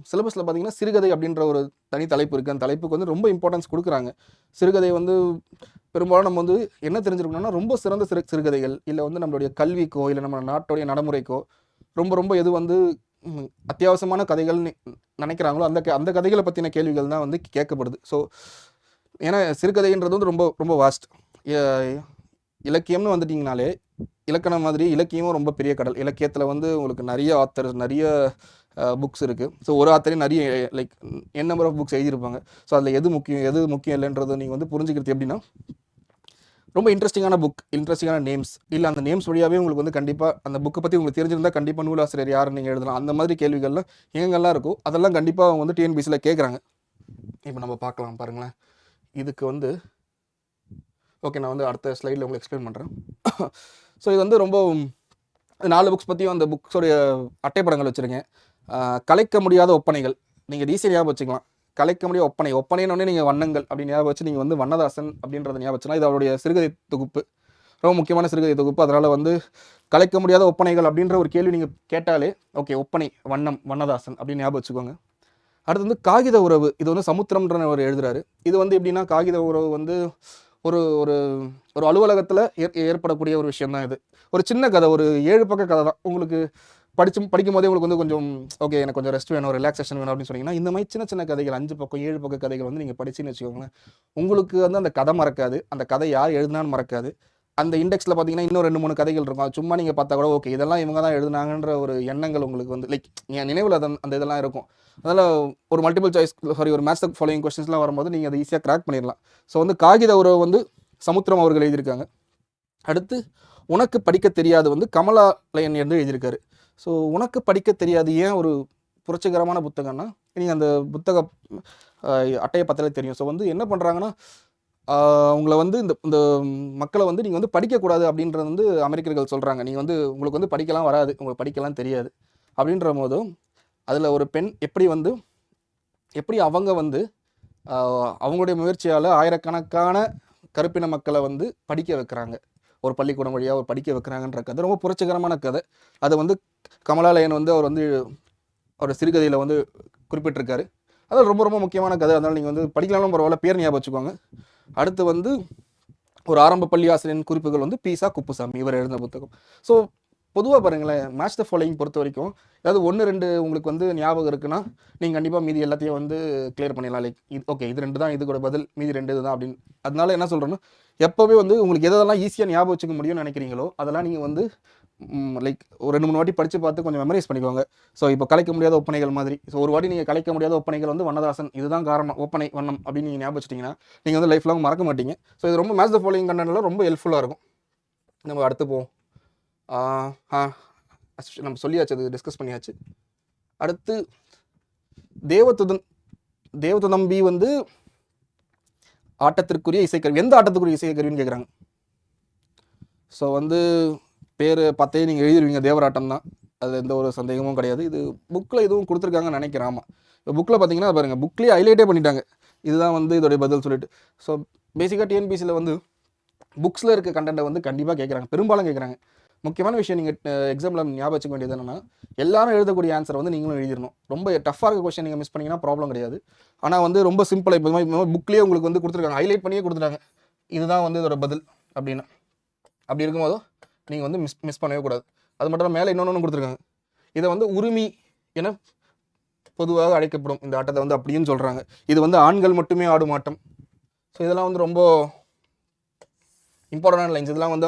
சிலபஸில் பார்த்தீங்கன்னா சிறுகதை அப்படின்ற ஒரு தனி தலைப்பு இருக்குது. அந்த தலைப்புக்கு வந்து ரொம்ப இம்பார்ட்டன்ஸ் கொடுக்குறாங்க. சிறுகதை வந்து பெரும்பாலும் நம்ம வந்து என்ன தெரிஞ்சிருக்கணும்னா ரொம்ப சிறந்த சிறுகதைகள், இல்லை வந்து நம்மளுடைய கல்விக்கோ இல்லை நம்ம நாட்டுடைய நடைமுறைக்கோ ரொம்ப எது வந்து அத்தியாவசியமான கதைகள் நினைக்கிறாங்களோ அந்த கதைகளை பற்றின கேள்விகள் தான் வந்து கேட்கப்படுது. ஸோ ஏன்னா சிறுகதைன்றது வந்து ரொம்ப வாஸ்ட். இலக்கியம்னு வந்துட்டிங்கனாலே இலக்கணம் மாதிரி இலக்கியமும் ரொம்ப பெரிய கடல். இலக்கியத்தில் வந்து உங்களுக்கு நிறைய ஆத்தர்ஸ், நிறைய புக்ஸ் இருக்குது. ஸோ ஒரு ஆத்தரே நிறைய like N number of books எழுதியிருப்பாங்க. ஸோ அதில் எது முக்கியம் இல்லைன்றது நீங்கள் வந்து புரிஞ்சுக்கிறது எப்படின்னா ரொம்ப இன்ட்ரெஸ்டிங்கான புக், இன்ட்ரெஸ்டிங்கான நேம்ஸ், இல்லை அந்த நேம்ஸ் வழியாகவே உங்களுக்கு வந்து கண்டிப்பாக அந்த புக்கை பற்றி உங்களுக்கு தெரிஞ்சிருந்தால் கண்டிப்பாக நூலாசிரியர் யாருன்னு நீங்கள் எழுதலாம். அந்த மாதிரி கேள்விகள்லாம் எங்கெல்லாம் இருக்கும் அதெல்லாம் கண்டிப்பாக அவங்க வந்து டிஎன்பிசியில் கேட்குறாங்க. இப்போ நம்ம பார்க்கலாம் பாருங்களேன். இதுக்கு வந்து ஓகே, நான் வந்து அடுத்த ஸ்லைடில் உங்களுக்கு எக்ஸ்பிளைன் பண்ணுறேன். ஸோ இது வந்து ரொம்ப 4 புக்ஸ் பற்றியும் அந்த புக்ஸோடைய அட்டைப்படங்கள் வச்சுருக்கேன். கலைக்க முடியாத ஒப்பனைகள், நீங்கள் ஈஸியாக ஞாபகம் வச்சுக்கலாம். கலைக்க முடியாத ஒப்பனை, ஒப்பனைன்னு நீங்கள் வண்ணங்கள் அப்படின்னு ஞாபகம் வச்சு நீங்கள் வந்து வண்ணதாசன் அப்படின்றத ஞாபகம் வச்சுன்னா இது அவருடைய சிறுகதை தொகுப்பு, ரொம்ப முக்கியமான சிறுகதை தொகுப்பு. அதனால் வந்து கலைக்க முடியாத ஒப்பனைகள் அப்படின்ற ஒரு கேள்வி நீங்கள் கேட்டாலே ஓகே, ஒப்பனை வண்ணம் வண்ணதாசன் அப்படின்னு ஞாபகம் வச்சுக்கோங்க. அடுத்து வந்து காகித உறவு, இது வந்து சமுத்திரம்ன்ற அவர் எழுதுறாரு. இது வந்து எப்படின்னா காகித உறவு வந்து ஒரு ஒரு ஒரு அலுவலகத்தில் ஏற்படக்கூடிய ஒரு விஷயம் தான் இது. ஒரு சின்ன கதை, ஒரு 7 பக்க கதை தான். உங்களுக்கு படிக்கும் போதே உங்களுக்கு வந்து கொஞ்சம் ஓகே எனக்கு கொஞ்சம் ரெஸ்ட் வேணும், ரிலாக்ஸேஷன் வேணும் அப்படின்னு சொன்னீங்கன்னா இந்த மாதிரி சின்ன சின்ன கதைகள் 5 பக்கம் 7 பக்க கதைகள் வந்து நீங்கள் படிச்சுன்னு வச்சுக்கோங்களேன். உங்களுக்கு வந்து அந்த கதை மறக்காது, அந்த கதை யார் எழுதினான்னு மறக்காது. அந்த இண்டெக்ஸில் பார்த்தீங்கன்னா இன்னும் 2-3 கதைகள் இருக்கும். சும்மா நீங்கள் பார்த்தா கூட ஓகே இதெல்லாம் இவங்க தான் எழுதுனாங்கன்ற ஒரு எண்ணங்கள் உங்களுக்கு வந்து லைக் என் நினைவில் அந்த இதெல்லாம் இருக்கும். அதனால் ஒரு மல்டிபிள் சாய்ஸ் ஒரு மேத்ஸ் ஃபாலோயிங் கொஸ்டின்ஸ்லாம் வரும்போது நீங்கள் அதை ஈஸியாக கிராக் பண்ணிடலாம். ஸோ வந்து காகித உறவு வந்து சமுத்திரம் அவர்கள் எழுதியிருக்காங்க. அடுத்து உனக்கு படிக்க தெரியாது வந்து கமலாலயன் என்று எழுதியிருக்காரு. ஸோ உனக்கு படிக்க தெரியாது ஏன் ஒரு புரட்சிகரமான புத்தகம்னா நீங்கள் அந்த புத்தக அட்டையை பார்த்தாலே தெரியும். ஸோ வந்து என்ன பண்ணுறாங்கன்னா உங்களை வந்து இந்த மக்களை வந்து நீங்கள் வந்து படிக்கக்கூடாது அப்படின்றது வந்து அமெரிக்கர்கள் சொல்கிறாங்க. நீங்கள் வந்து உங்களுக்கு வந்து படிக்கலாம் வராது, உங்களுக்கு படிக்கலாம் தெரியாது அப்படின்ற போதும் அதில் ஒரு பெண் எப்படி அவங்க வந்து அவங்களுடைய முயற்சியால் ஆயிரக்கணக்கான கருப்பின மக்களை வந்து படிக்க வைக்கிறாங்க, ஒரு பள்ளிக்கூடம் வழியாக ஒரு படிக்க வைக்கிறாங்கன்ற கதை ரொம்ப புரட்சிகரமான கதை. அதை வந்து கமலாலயன் வந்து அவர் வந்து அவர் சிறுகதையில் வந்து குறிப்பிட்டிருக்காரு. அது ரொம்ப ரொம்ப முக்கியமான கதை. அதனால் நீங்கள் வந்து படிக்கலாம்னு பரவாயில்ல, பேர் ஞாபகம் வச்சுக்கோங்க. அடுத்து வந்து ஒரு ஆரம்ப பள்ளி ஆசிரியரின் குறிப்புகள் வந்து பீசா குப்புசாமி இவர் எழுதின புத்தகம். ஸோ பொதுவாக பாருங்களேன், மேட்ச் த ஃபாலோயிங் பொறுத்த வரைக்கும் ஏதாவது 1-2 உங்களுக்கு வந்து ஞாபகம் இருக்குன்னா நீங்கள் கண்டிப்பாக மீதி எல்லாத்தையும் வந்து கிளியர் பண்ணிடலாம். லைக் இது ஓகே இது 2 தான், இது கூட பதில், மீதி 2 இது தான் அப்படின்னு. அதனால என்ன சொல்கிறேன்னா எப்போவே வந்து உங்களுக்கு எதெல்லாம் ஈஸியாக ஞாபகம் வச்சுக்க முடியும்னு நினைக்கிறீங்களோ அதெல்லாம் நீங்கள் வந்து லைக் ஒரு 2-3 வாட்டி படித்து பார்த்து கொஞ்சம் மெமரைஸ் பண்ணிக்கோங்க. ஸோ இப்போ கலைக்க முடியாத ஒப்பனைகள் மாதிரி, ஸோ ஒரு வாட்டி நீங்கள் கலைக்க முடியாத ஒப்பனைகள் வந்து வண்ணதாசன் இதுதான் காரணம், ஒப்பனை வண்ணம் அப்படின்னு நீங்கள் ஞாபகம் வச்சிட்டிங்கன்னா நீங்கள் வந்து லைஃப் லாங் மறக்க மாட்டீங்க. ஸோ இது ரொம்ப மேட்ச் த ஃபாலோயிங் கண்டென்ட்ல ரொம்ப ஹெல்ப்ஃபுல்லாக இருக்கும். நம்ம அடுத்து போவோம். நம்ம சொல்லியாச்சு, அது டிஸ்கஸ் பண்ணியாச்சு. அடுத்து தேவதம்பி வந்து ஆட்டத்திற்குரிய இசைக்கருவி, எந்த ஆட்டத்துக்குரிய இசைக்கருவின்னு கேட்குறாங்க. ஸோ வந்து பேர் பார்த்தே நீங்கள் எழுதிடுவீங்க, தேவராட்டம் தான், அது எந்த ஒரு சந்தேகமும் கிடையாது. இது புக்கில் எதுவும் கொடுத்துருக்காங்கன்னு நினைக்கிறேன். ஆமாம், இப்போ புக்கில் பார்த்தீங்கன்னா பாருங்கள், புக்லேயே ஹைலைட்டே பண்ணிட்டாங்க, இதுதான் வந்து இதோடைய பதில் சொல்லிட்டு. ஸோ பேசிக்காக டிஎன்பிசியில் வந்து புக்ஸில் இருக்க கண்டென்ட்டை வந்து கண்டிப்பாக கேட்குறாங்க, பெரும்பாலும் கேட்குறாங்க. முக்கியமான விஷயம் நீங்கள் எக்ஸாமில் ஞாபகம் வச்சுக்க வேண்டியது என்னென்னா எல்லாரும் எழுதக்கூடிய ஆன்சரை வந்து நீங்களும் எழுதிடணும். ரொம்ப டஃப்பாக இருக்க கொஸ்டின் நீங்கள் மிஸ் பண்ணிங்கன்னா ப்ராப்ளம் கிடையாது. ஆனால் வந்து ரொம்ப சிம்பிளாக இப்போ மாதிரி புக்லேயே உங்களுக்கு வந்து கொடுத்துருக்காங்க, ஹைலைட் பண்ணியே கொடுத்துட்டாங்க, இதுதான் வந்து இதோட பதில் அப்படின்னு. அப்படி இருக்கும்போதும் நீங்கள் வந்து மிஸ் பண்ணவே கூடாது. அது மட்டும் இல்லாமல் மேலே இன்னொன்று கொடுத்துருக்காங்க, இதை வந்து உரிமை என பொதுவாக அழைக்கப்படும் இந்த ஆட்டத்தை வந்து அப்படின்னு சொல்கிறாங்க. இது வந்து ஆண்கள் மட்டுமே ஆடும் ஆட்டம். ஸோ இதெல்லாம் வந்து ரொம்ப இம்பார்ட்டன்டான லைன்ஸ். இதெல்லாம் வந்து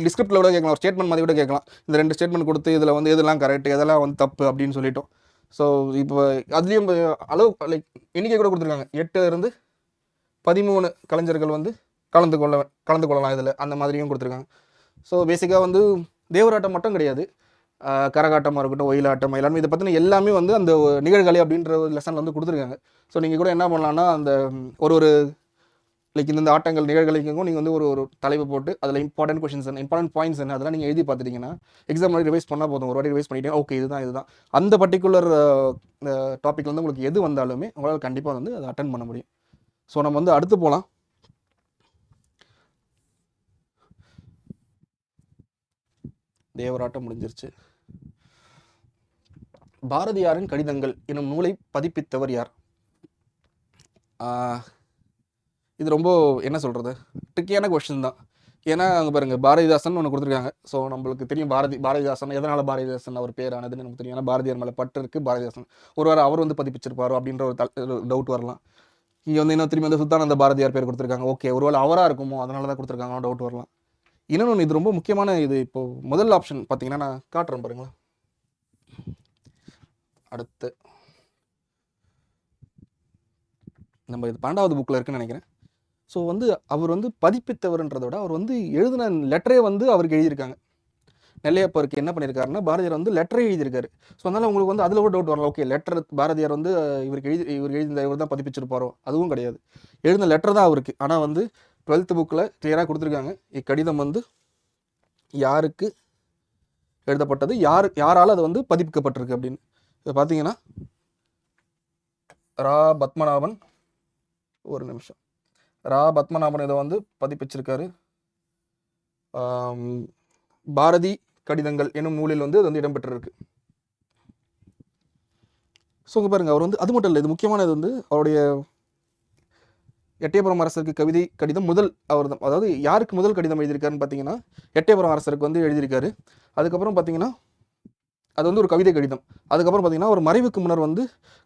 டிஸ்கிரிப்டில் கூட கேட்கலாம், ஒரு ஸ்டேட்மெண்ட் மாதிரி கூட கேட்கலாம். இந்த 2 ஸ்டேட்மெண்ட் கொடுத்து இதில் வந்து எதெல்லாம் கரெக்ட் எதெல்லாம் வந்து தப்பு அப்படின்னு சொல்லிட்டோம். ஸோ இப்போ அதுலேயும் அளவு லைக் எண்ணிக்கை கூட கொடுத்துருக்காங்க, 8 to 13 கலைஞர்கள் வந்து கலந்து கொள்ளலாம் இதில், அந்த மாதிரியும் கொடுத்துருக்காங்க. ஸோ பேசிக்காக வந்து தேவராட்டம் மட்டும் கிடையாது, கரகாட்டமாக இருக்கட்டும், ஒயிலாட்டம், எல்லாமே இதை பற்றின எல்லாமே வந்து அந்த நிகழ்கலை அப்படின்ற ஒரு லெசனில் வந்து கொடுத்துருக்காங்க. ஸோ நீங்கள் கூட என்ன பண்ணலான்னா அந்த ஒரு லைக் இந்த ஆட்டங்கள் நிகழ்கலைக்கும் நீங்கள் வந்து ஒரு தலைப்பு போட்டு அதில் இம்பார்ட்டன்ட் கொஷின்ஸ் என்ன, இம்பார்ட்டன்ட் பாயிண்ட்ஸ் என்ன, அதெல்லாம் நீங்கள் எழுதி பார்த்துட்டிங்கன்னா எக்ஸாம் மாதிரி ரிவைஸ் பண்ணால் போதும். ஒரு வாட்டி ரிவைஸ் பண்ணிட்டீங்க ஓகே இதுதான் அந்த பர்டிகுலர் டாபிக் வந்து உங்களுக்கு எது வந்தாலுமே உங்களால் கண்டிப்பாக வந்து அதை அட்டன் பண்ண முடியும். ஸோ நம்ம வந்து அடுத்து போகலாம். தேவராட்டம் முடிஞ்சிருச்சு. பாரதியாரின் கடிதங்கள் எனும் நூலை பதிப்பித்தவர் யார்? இது ரொம்ப என்ன சொல்கிறது ட்ரிக்கியான கொஸ்டின் தான். ஏன்னா அங்கே பாருங்கள், பாரதிதாசன் ஒன்று கொடுத்துருக்காங்க. ஸோ நம்மளுக்கு தெரியும் பாரதிதாசன் எதனால் பாரதிதாசன் அவர் பேர் ஆனதுன்னு நமக்கு தெரியும். ஏன்னா பாரதியார் மேலே பட்டு இருக்குது பாரதிதாசன், ஒருவேளை அவர் வந்து பதிப்பிச்சிருப்பாரோ அப்படின்ற ஒரு டவுட் வரலாம். இங்கே வந்து இன்னும் திரும்பி வந்து சுத்தானந்த பாரதியார் பேர் கொடுத்துருக்காங்க. ஓகே ஒருவேளை அவராக இருக்குமோ அதனால தான் கொடுத்துருக்காங்க, டவுட் வரலாம். இன்னொன்று இது ரொம்ப முக்கியமான இது, இப்போது முதல் ஆப்ஷன் பார்த்தீங்கன்னா நான் காட்டுறேன் பாருங்களேன். அடுத்து நம்ம இது 12வது புக்கில் இருக்குன்னு நினைக்கிறேன். ஸோ வந்து அவர் வந்து பதிப்பித்தவர்ன்றத விட அவர் வந்து எழுதின லெட்டரே வந்து அவருக்கு எழுதியிருக்காங்க. நெல்லையப்பருக்கு என்ன பண்ணியிருக்காருன்னா, பாரதியார் வந்து லெட்டரே எழுதியிருக்காரு. ஸோ அதனால உங்களுக்கு வந்து அதில் கூட டவுட் வரலாம். ஓகே, லெட்டர் பாரதியார் வந்து இவர் எழுதின இவர் தான் பதிப்பிச்சிருப்பாரோ? அதுவும் கிடையாது. எழுதின லெட்டர் தான் அவருக்கு. ஆனால் வந்து 12th புக்கில் கிளியராக கொடுத்துருக்காங்க. இக்கடிதம் வந்து யாருக்கு எழுதப்பட்டது, யாரால் அது வந்து பதிப்பிக்கப்பட்டிருக்கு அப்படின்னு. இப்போ பார்த்தீங்கன்னா ரா பத்மநாபன், ஒரு நிமிஷம், ரா பத்மநாபன் இதை வந்து பதிப்பிச்சிருக்காரு. பாரதி கடிதங்கள் என்னும் நூலில் வந்து அது வந்து இடம்பெற்றிருக்கு. ஸோ இங்கே பாருங்கள், அவர் வந்து அது மட்டும் இல்லை, இது முக்கியமானது வந்து அவருடைய எட்டயபுரம் அரசருக்கு கவிதை கடிதம் முதல் அவர் தான். அதாவது யாருக்கு முதல் கடிதம் எழுதியிருக்காருன்னு பார்த்தீங்கன்னா, எட்டயபுரம் அரசருக்கு வந்து எழுதியிருக்காரு. அதுக்கப்புறம் பார்த்தீங்கன்னா அது வந்து ஒரு கவிதை கடிதம். அதுக்கப்புறம் பார்த்தீங்கன்னா ஒரு மறைவுக்கு முன்னர் வந்து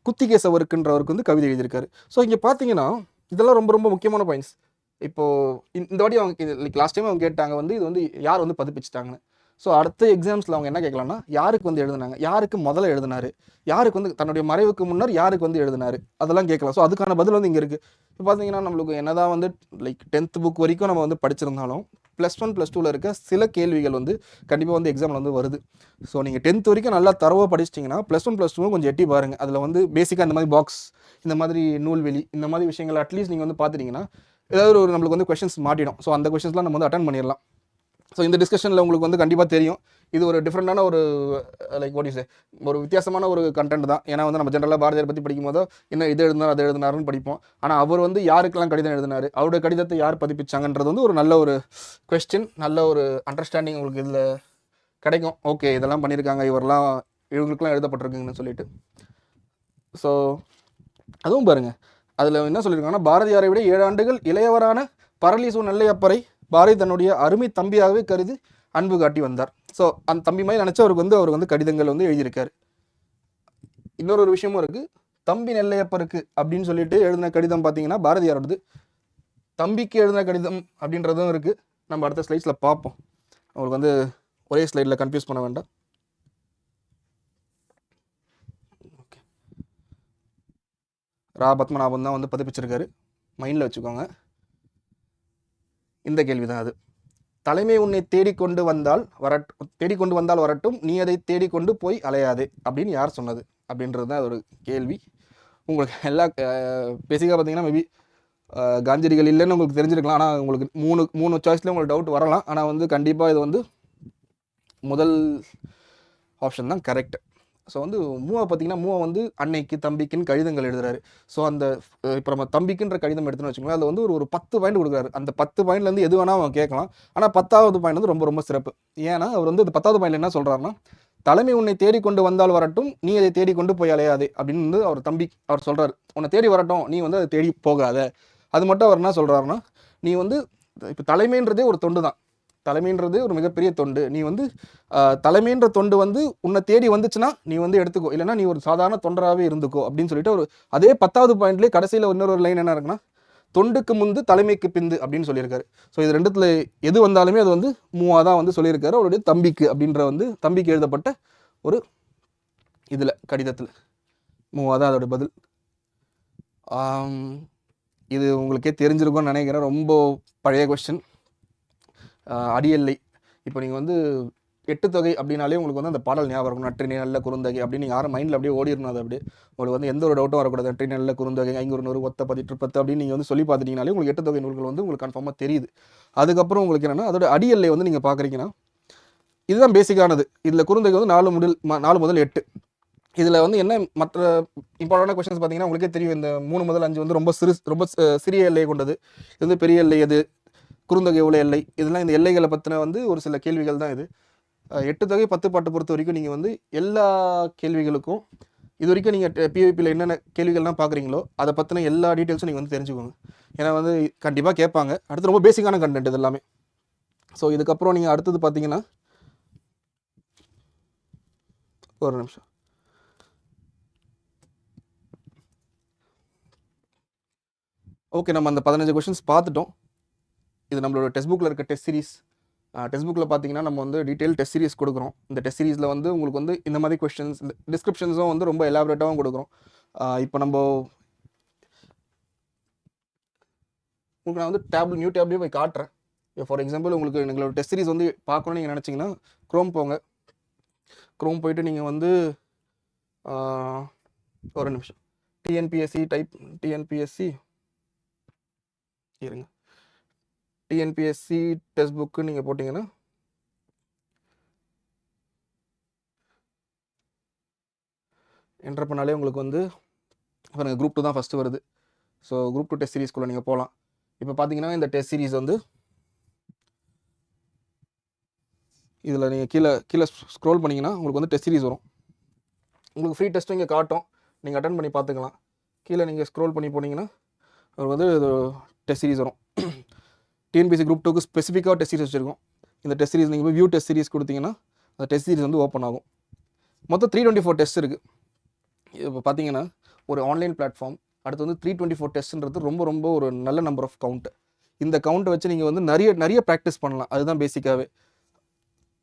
குத்திகேசவருக்குன்றவருக்கு வந்து கவிதை எழுதியிருக்காரு. ஸோ இங்கே பார்த்தீங்கன்னா இதெல்லாம் ரொம்ப ரொம்ப முக்கியமான பாயிண்ட்ஸ். இப்போது இந்த வாட்டி அவங்க லைக் லாஸ்ட் டைம் அவங்க கேட்டாங்க வந்து இது வந்து யார் வந்து பதிப்பிச்சிட்டாங்கன்னு. ஸோ அடுத்த எக்ஸாம்ஸில் அவங்க என்ன கேட்கலாம்னா, யாருக்கு வந்து எழுதுனாங்க, யாருக்கு முதல்ல எழுதினாரு, யாருக்கு வந்து தன்னுடைய மறைவுக்கு முன்னர் யாருக்கு வந்து எழுதினாரு, அதெல்லாம் கேட்கலாம். ஸோ அதுக்கான பதில் வந்து இங்கே இருக்குது. இப்போ பார்த்தீங்கன்னா நம்மளுக்கு என்னதான் வந்து லைக் 10th புக் வரைக்கும் நம்ம வந்து படிச்சிருந்தாலும் +1 +2ல் இருக்க சில கேள்விகள் வந்து கண்டிப்பாக வந்து எக்ஸாமில் வந்து வருது. ஸோ நீங்கள் 10th வரைக்கும் நல்லா தரவாக படிச்சிட்டிங்கன்னா +1 +2 கொஞ்சம் எட்டி பாருங்கள். அதில் வந்து பேசிக்காக இந்த மாதிரி பாக்ஸ், இந்த மாதிரி நூல்வெளி, இந்த மாதிரி விஷயங்கள் அட்லீஸ்ட் நீங்கள் வந்து பார்த்துட்டிங்கன்னா ஏதாவது ஒரு நம்மளுக்கு வந்து கொஷின்ஸ் மாட்டிடும். ஸோ அந்த கொஷின்ஸ்லாம் நம்ம வந்து அட்டன் பண்ணிடலாம். ஸோ இந்த டிஸ்கஷனில் உங்களுக்கு வந்து கண்டிப்பாக தெரியும், இது ஒரு டிஃப்ரெண்டான ஒரு லைக் வாட் இஸ் ஒரு வித்தியாசமான ஒரு கண்டென்ட் தான். ஏன்னா வந்து நம்ம ஜென்ரலாக பாரதியார் பற்றி படிக்கும் போதோ என்ன இது எழுதினார் அது எழுதினாருன்னு படிப்போம். ஆனால் அவர் வந்து யாருக்கெல்லாம் கடிதம் எழுதினார், அவருடைய கடிதத்தை யார் பதிப்பிச்சாங்கன்றது வந்து ஒரு நல்ல ஒரு கொஸ்டின், நல்ல ஒரு அண்டர்ஸ்டாண்டிங் உங்களுக்கு இதில் கிடைக்கும். ஓகே, இதெல்லாம் பண்ணியிருக்காங்க, இவங்களுக்குலாம் எழுதப்பட்டிருக்குங்கன்னு சொல்லிட்டு. ஸோ அதுவும் பாருங்கள், அதில் என்ன சொல்லியிருக்காங்கன்னா, பாரதியாரை விட 7 ஆண்டுகள் இளையவரான பரளிசு நெல்லையப்பரை பாரதி தன்னுடைய அருமை தம்பியாகவே கருதி அன்பு காட்டி வந்தார். ஸோ அந்த தம்பி மாதிரி நினச்சி அவருக்கு வந்து கடிதங்கள் வந்து எழுதியிருக்காரு. இன்னொரு விஷயமும் இருக்குது, தம்பி நெல்லையப்பருக்கு அப்படின்னு சொல்லிட்டு எழுதின கடிதம் பார்த்தீங்கன்னா பாரதியாரோடது. தம்பிக்கு எழுதின கடிதம் அப்படின்றதும் இருக்குது. நம்ம அடுத்த ஸ்லைட்ஸில் பார்ப்போம். அவங்களுக்கு வந்து ஒரே ஸ்லைடில் கன்ஃபியூஸ் பண்ண வேண்டாம். ஓகே, ரா பத்மநாபன் தான் வந்து பதிப்பிச்சிருக்காரு, மைண்டில் வச்சுக்கோங்க. இந்த கேள்வி தான் அது. தலைமை உன்னை தேடிக்கொண்டு வந்தால் வரட்டும், நீ அதை தேடிக்கொண்டு போய் அலையாதே அப்படின்னு யார் சொன்னது அப்படின்றது தான் ஒரு கேள்வி. உங்களுக்கு எல்லா பேசிக்காக பார்த்தீங்கன்னா மேபி காந்தியடிகள் இல்லைன்னு உங்களுக்கு தெரிஞ்சிருக்கலாம். ஆனால் உங்களுக்கு மூணு சாய்ஸ்லேயும் உங்களுக்கு டவுட் வரலாம். ஆனால் வந்து கண்டிப்பாக இது வந்து முதல் ஆப்ஷன் தான் கரெக்ட். ஸோ வந்து மூவா பார்த்தீங்கன்னா, மூவா வந்து அன்னைக்கு தம்பிக்குன்னு கடிதங்கள் எழுதுறாரு. ஸோ அந்த இப்போ நம்ம தம்பிக்குன்ற கடிதம் எடுத்துன்னு வச்சுக்கோங்களேன், அதில் வந்து ஒரு 10 பாயிண்ட் கொடுக்குறாரு. அந்த 10 பாயிண்ட்லேருந்து எது வேணால் அவன் கேட்கலாம். ஆனால் 10வது பாயிண்ட் வந்து ரொம்ப ரொம்ப சிறப்பு. ஏன்னா அவர் வந்து இந்த 10வது பாயிண்ட் என்ன சொல்கிறாருன்னா, தலைமை உன்னை தேடிக்கொண்டு வந்தால் வரட்டும், நீ அதை தேடிக்கொண்டு போய் அலையாதே அப்படின்னு வந்து அவர் சொல்கிறார். உன்னை தேடி வரட்டும், நீ வந்து அதை தேடி போகாத. அது மட்டும் அவர் என்ன சொல்கிறாருன்னா, நீ வந்து இப்போ தலைமைன்றதே ஒரு தொண்டு தான், தலைமைன்றது ஒரு மிகப்பெரிய தொண்டு. நீ வந்து தலைமைன்ற தொண்டு வந்து உன்னை தேடி வந்துச்சுன்னா நீ வந்து எடுத்துக்கோ, இல்லைன்னா நீ ஒரு சாதாரண தொண்டராகவே இருந்துக்கோ அப்படின்னு சொல்லிட்டு ஒரு அதே 10வது பாயிண்ட்லேயே கடைசியில் இன்னொரு லைன் என்ன இருக்குன்னா, தொண்டுக்கு முந்து தலைமைக்கு பிந்து அப்படின்னு சொல்லியிருக்காரு. ஸோ இது ரெண்டுத்தில் எது வந்தாலுமே அது வந்து மூவா தான் வந்து சொல்லியிருக்காரு. அவருடைய தம்பிக்கு அப்படின்ற வந்து தம்பிக்கு எழுதப்பட்ட ஒரு இதில் கடிதத்தில் மூவா தான் அதோட பதில். இது உங்களுக்கே தெரிஞ்சிருக்கும்னு நினைக்கிறேன். ரொம்ப பழைய கொஸ்டின். அடியெல்லை. இப்போ நீங்கள் வந்து 8 தொகை அப்படின்னாலே உங்களுக்கு வந்து அந்த பாடல் ஞாபகம் இருக்கும், நற்றினை நல்ல குறுந்தொகை அப்படின்னு. நீங்கள் யாரும் மைண்டில் அப்படியே ஓடிடணும். அது அப்படியே உங்களுக்கு வந்து எந்த ஒரு டவுட்டும் வரக்கூடாது. நற்றினை நல்ல குறுந்தொகை, 500 ஒத்த 10 அப்படின்னு நீங்கள் வந்து சொல்லி பார்த்துட்டீங்கனாலே உங்களுக்கு 8 தொகை நூல்கள் வந்து உங்களுக்கு கன்ஃபார்மாக தெரியுது. அதுக்கப்புறம் உங்களுக்கு என்னென்னா அதோட அடியெல்லை வந்து நீங்கள் பார்க்குறீங்கன்னா இதுதான் பேசிக்கானது. இதில் குறுந்தொகை வந்து 4 முதல் 8. இதில் வந்து என்ன மற்ற இம்பார்ட்டண்டான கொஸ்டின்ஸ் பார்த்தீங்கன்னா உங்களுக்கே தெரியும். இந்த 3 முதல் 5 வந்து ரொம்ப சிறிய எல்லையை கொண்டது. இது வந்து பெரிய எல்லை எது, குறுந்தொகை உள்ள எல்லை, இதெல்லாம் இந்த எல்லைகளை பற்றின வந்து ஒரு சில கேள்விகள் தான் இது. 8 தொகை 10 பாட்டு பொறுத்த வரைக்கும் நீங்கள் வந்து எல்லா கேள்விகளுக்கும் இது வரைக்கும் நீங்கள் பிவிபியில் என்னென்ன கேள்விகள்லாம் பார்க்குறீங்களோ அதை பற்றின எல்லா டீட்டெயில்ஸும் நீங்கள் வந்து தெரிஞ்சுக்கோங்க. ஏன்னா வந்து கண்டிப்பாக கேட்பாங்க. அடுத்து ரொம்ப பேசிக்கான கண்டென்ட் இது எல்லாமே. ஸோ இதுக்கப்புறம் நீங்கள் அடுத்தது பார்த்தீங்கன்னா, ஒரு நிமிஷம், ஓகே, நம்ம அந்த 15 கொஷின்ஸ் பார்த்துட்டோம். இது நம்மளோட டெஸ்ட் புக்கில் இருக்க டெஸ்ட் சீரிஸ். டெஸ்ட் புக்கில் பார்த்தீங்கன்னா நம்ம வந்து டீட்டெயில் டெஸ்ட் சீரிஸ் கொடுக்குறோம். இந்த டெஸ்ட் சீரிஸில் வந்து உங்களுக்கு வந்து இந்த மாதிரி கொஸ்டின்ஸ், டிஸ்கிரிப்ஷன்ஸும் வந்து ரொம்ப எலாபரேட்டாகவும் கொடுக்குறோம். இப்போ நம்ம உங்களுக்கு நான் வந்து நியூ டேப்லேயே போய் காட்டுறேன். ஃபார் எக்ஸாம்பிள் உங்களுக்கு எங்களோட டெஸ்ட் சீரிஸ் வந்து பார்க்கணும்னு நீங்கள் நினச்சிங்கன்னா க்ரோம் போங்க. க்ரோம் போயிட்டு நீங்கள் வந்து ஒரு நிமிஷம் டிஎன்பிஎஸ்சி இருங்க, டிஎன்பிஎஸ்சி டெஸ்ட் புக்கு நீங்கள் போட்டிங்கன்னா என்டர் பண்ணாலே உங்களுக்கு வந்து பாருங்கள் குரூப் 2 தான் ஃபஸ்ட்டு வருது. ஸோ குரூப் 2 டெஸ்ட் சீரிஸ்குள்ளே நீங்கள் போகலாம். இப்போ பார்த்தீங்கன்னா இந்த டெஸ்ட் சீரிஸ் வந்து இதில் நீங்கள் கீழே ஸ்க்ரோல் பண்ணிங்கன்னா உங்களுக்கு வந்து டெஸ்ட் சீரிஸ் வரும். உங்களுக்கு ஃப்ரீ டெஸ்ட்டும் இங்கே காட்டும், நீங்கள் அட்டன் பண்ணி பார்த்துக்கலாம். கீழே நீங்கள் ஸ்க்ரோல் பண்ணி போனீங்கன்னா உங்களுக்கு வந்து டெஸ்ட் சீரிஸ் வரும். டிஎன்பிஎஸ்சி குரூப் 2க்கு ஸ்பெசிஃபிக்காக டெஸ்ட் சீரிஸ் வச்சுருக்கோம். இந்த டெஸ்ட் சீரிஸ் நீங்கள் போய் வியூ டெஸ்ட் சீரிஸ் கொடுத்தீங்கன்னா அந்த டெஸ்ட் சீரிஸ் வந்து ஓப்பன் ஆகும். மொத்தம் 324 டெஸ்ட் இருக்குது. இப்போ பார்த்தீங்கன்னா ஒரு ஆன்லைன் பிளாட்ஃபார்ம், அடுத்து வந்து 324 டெஸ்ட்ன்றது ரொம்ப ரொம்ப ஒரு நல்ல நம்பர் ஆஃப் கவுண்ட். இந்த கவுண்ட்டை வச்சு நீங்கள் வந்து நிறைய ப்ராக்டிஸ் பண்ணலாம். அதுதான் பேசிக்காகவே.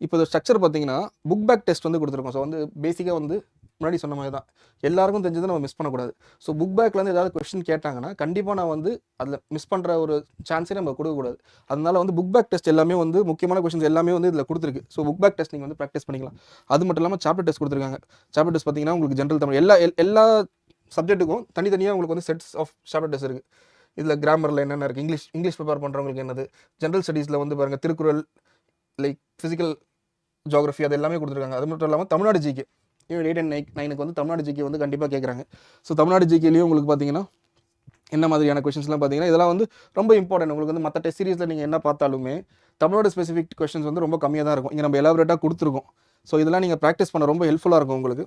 இப்போ இந்த ஸ்ட்ரக்சர் பார்த்தீங்கன்னா புக் பேக் டெஸ்ட் வந்து கொடுத்துருக்கோம். ஸோ வந்து பேசிக்காக வந்து முன்னாடி சொன்ன மாதிரி தான் எல்லாருக்கும் தெரிஞ்சதை நம்ம மிஸ் பண்ணக்கூடாது. ஸோ புக் பேக்லேருந்து ஏதாவது கொஸ்டின் கேட்டாங்கன்னா கண்டிப்பாக நான் வந்து அதில் மிஸ் பண்ணுற ஒரு சான்ஸே நம்ம கொடுக்கக்கூடாது. அதனால வந்து புக் பேக் டெஸ்ட் எல்லாமே வந்து முக்கியமான கொஸ்டின்ஸ் எல்லாமே வந்து இதில் கொடுத்துருக்கு. ஸோ புக் பேக் டெஸ்ட் நீங்கள் வந்து ப்ராக்டிஸ் பண்ணிக்கலாம். அது மட்டும் இல்லாமல் சாப்டர் டெஸ்ட் கொடுத்துருக்காங்க. சாப்டர் டெஸ்ட் பார்த்தீங்கன்னா உங்களுக்கு ஜென்ரல் தமிழ் எல்லா சப்ஜெக்ட்டுக்கும் தனித்தனியாக உங்களுக்கு வந்து செட்ஸ் ஆஃப் சாப்டர் டெஸ்ட் இருக்குது. இதில் கிராமரில் என்னென்ன இருக்குது, இங்கிலீஷ் ப்ரிப்பேர் பண்ணுறவங்களுக்கு என்னது, ஜென்ரல் ஸ்டடீஸில் வந்து பாருங்கள் திருக்குறள், லைக் ஃபிசிக்கல் ஜியோகிரஃபி, அது எல்லாமே கொடுத்துருக்காங்க. அது மட்டும் இல்லாமல் தமிழ்நாடு ஜிகே யூனிட் 8 and 9க்கு வந்து தமிழ்நாடு ஜிகே வந்து கண்டிப்பாக கேட்குறாங்க. ஸோ தமிழ்நாடு ஜிகேலேயும் உங்களுக்கு பார்த்தீங்கன்னா என்ன மாதிரியான கொஷின்ஸ்லாம் பார்த்தீங்கன்னா இதெல்லாம் வந்து ரொம்ப இம்பார்ட்டன்ட். உங்களுக்கு வந்து மற்ற டெஸ்ட் சீரிஸில் நீங்கள் என்ன பார்த்தாலுமே தமிழோட ஸ்பெசிஃபிக் கொஷின்ஸ் வந்து ரொம்ப கம்மியாக தான் இருக்கும். இங்கே நம்ம எலாபரேட்டாக கொடுத்துருக்கோம். ஸோ இதெல்லாம் நீங்கள் ப்ராக்டிஸ் பண்ண ரொம்ப ஹெல்ப்ஃபுல்லாக இருக்கும் உங்களுக்கு.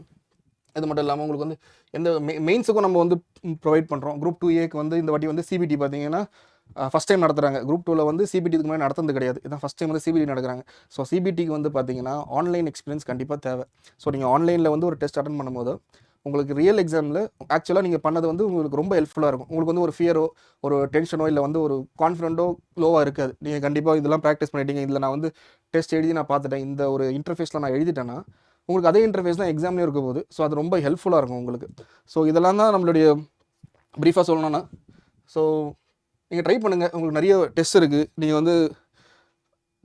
இது மட்டும் இல்லாமல் உங்களுக்கு வந்து எந்த மெயின்ஸுக்கும் நம்ம வந்து ப்ரொவைட் பண்ணுறோம். குரூப் 2ஏக்கு வந்து இந்த வாட்டி வந்து சிபிடி பார்த்தீங்கன்னா ஃபஸ்ட் டைம் நடத்துகிறாங்க. குரூப் 2ல் வந்து சிபிடி இதுக்கு மாதிரி நடத்துறது கிடையாது. இதான் ஃபஸ்ட் டைம் வந்து சிபிடி நடக்கிறாங்க. ஸோ சிபிடிக்கு வந்து பார்த்தீங்கன்னா ஆன்லைன் எக்ஸ்பீரியன்ஸ் கண்டிப்பாக தேவை. ஸோ நீங்கள் ஆன்லைனில் வந்து ஒரு டெஸ்ட் அட்டன் பண்ணும்போது உங்களுக்கு ரியல் எக்ஸாமில் ஆக்சுவலாக நீங்கள் பண்ணது வந்து உங்களுக்கு ரொம்ப ஹெல்ப்ஃபுல்லாக இருக்கும். உங்களுக்கு வந்து ஒரு ஃபியரோ ஒரு டென்ஷனோ இல்லை வந்து ஒரு கான்ஃபிடென்ட்டோ லோவாக இருக்காது. நீங்கள் கண்டிப்பாக இதெல்லாம் ப்ராக்டிஸ் பண்ணிட்டீங்க, இதில் நான் வந்து டெஸ்ட் எழுதி நான் பார்த்துட்டேன், இந்த ஒரு இன்டர்ஃபேஸில் நான் எழுதிட்டேன்னா உங்களுக்கு அதே இன்டர்ஃபேஸ் தான் எக்ஸாம்லேயும் இருக்கும் போது. ஸோ அது ரொம்ப ஹெல்ப்ஃபுல்லாக இருக்கும் உங்களுக்கு. ஸோ இதெல்லாம் தான் நம்மளுடைய ப்ரீஃபாக சொல்லணும்னா. ஸோ நீங்கள் ட்ரை பண்ணுங்கள். உங்களுக்கு நிறைய டெஸ்ட் இருக்குது. நீங்கள் வந்து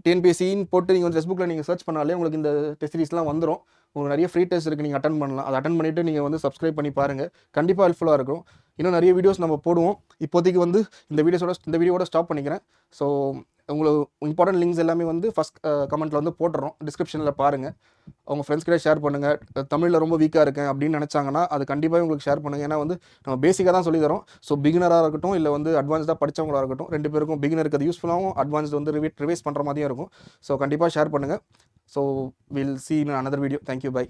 டிஎன்பிஎஸ்சின்னு போட்டு நீங்கள் வந்து ஃபேஸ்புக்கில் நீங்கள் சர்ச் பண்ணாலே உங்களுக்கு இந்த டெஸ்ட் சீரிஸ்லாம் வந்துடும். உங்களுக்கு நிறைய ஃப்ரீ டெஸ்ட் இருக்குது, நீங்கள் அட்டன் பண்ணலாம். அதை அட்டன் பண்ணிவிட்டு நீங்கள் வந்து சப்ஸ்கிரைப் பண்ணி பாருங்கள். கண்டிப்பாக ஹெல்ப்ஃபுல்லாக இருக்கும். இன்னும் நிறைய வீடியோஸ் நம்ம போடுவோம். இப்போதைக்கு வந்து இந்த வீடியோவோட ஸ்டாப் பண்ணிக்கிறேன். ஸோ உங்களுக்கு இம்பார்ட்டன்ட் லிங்க்ஸ் எல்லாமே வந்து ஃபஸ்ட் கமெண்ட்டில் வந்து போட்டுறோம், டிஸ்கிரிப்ஷனில் பாருங்கள். அவங்க ஃப்ரெண்ட்ஸ் கிட்ட ஷேர் பண்ணுங்கள். தமிழில் ரொம்ப வீக்காக இருக்கேன் அப்படின்னு நினச்சாங்கன்னா அது கண்டிப்பாக உங்களுக்கு ஷேர் பண்ணுங்கள். ஏன்னா வந்து நம்ம பேசிக்காக தான் சொல்லி தரோம். ஸோ பிகினராக இருக்கட்டும் இல்லை வந்து அட்வான்ஸ்டாக படித்தவங்களாக இருக்கட்டும், 2 பேருக்கும் பிகினருக்கு அது யூஸ்ஃபுல்லாகவும் அட்வான்ஸ்டு வந்து ரிவைஸ் பண்ணுற மாதிரியும் இருக்கும். ஸோ கண்டிப்பாக ஷேர் பண்ணுங்கள். So will see in another video. Thank you. Bye.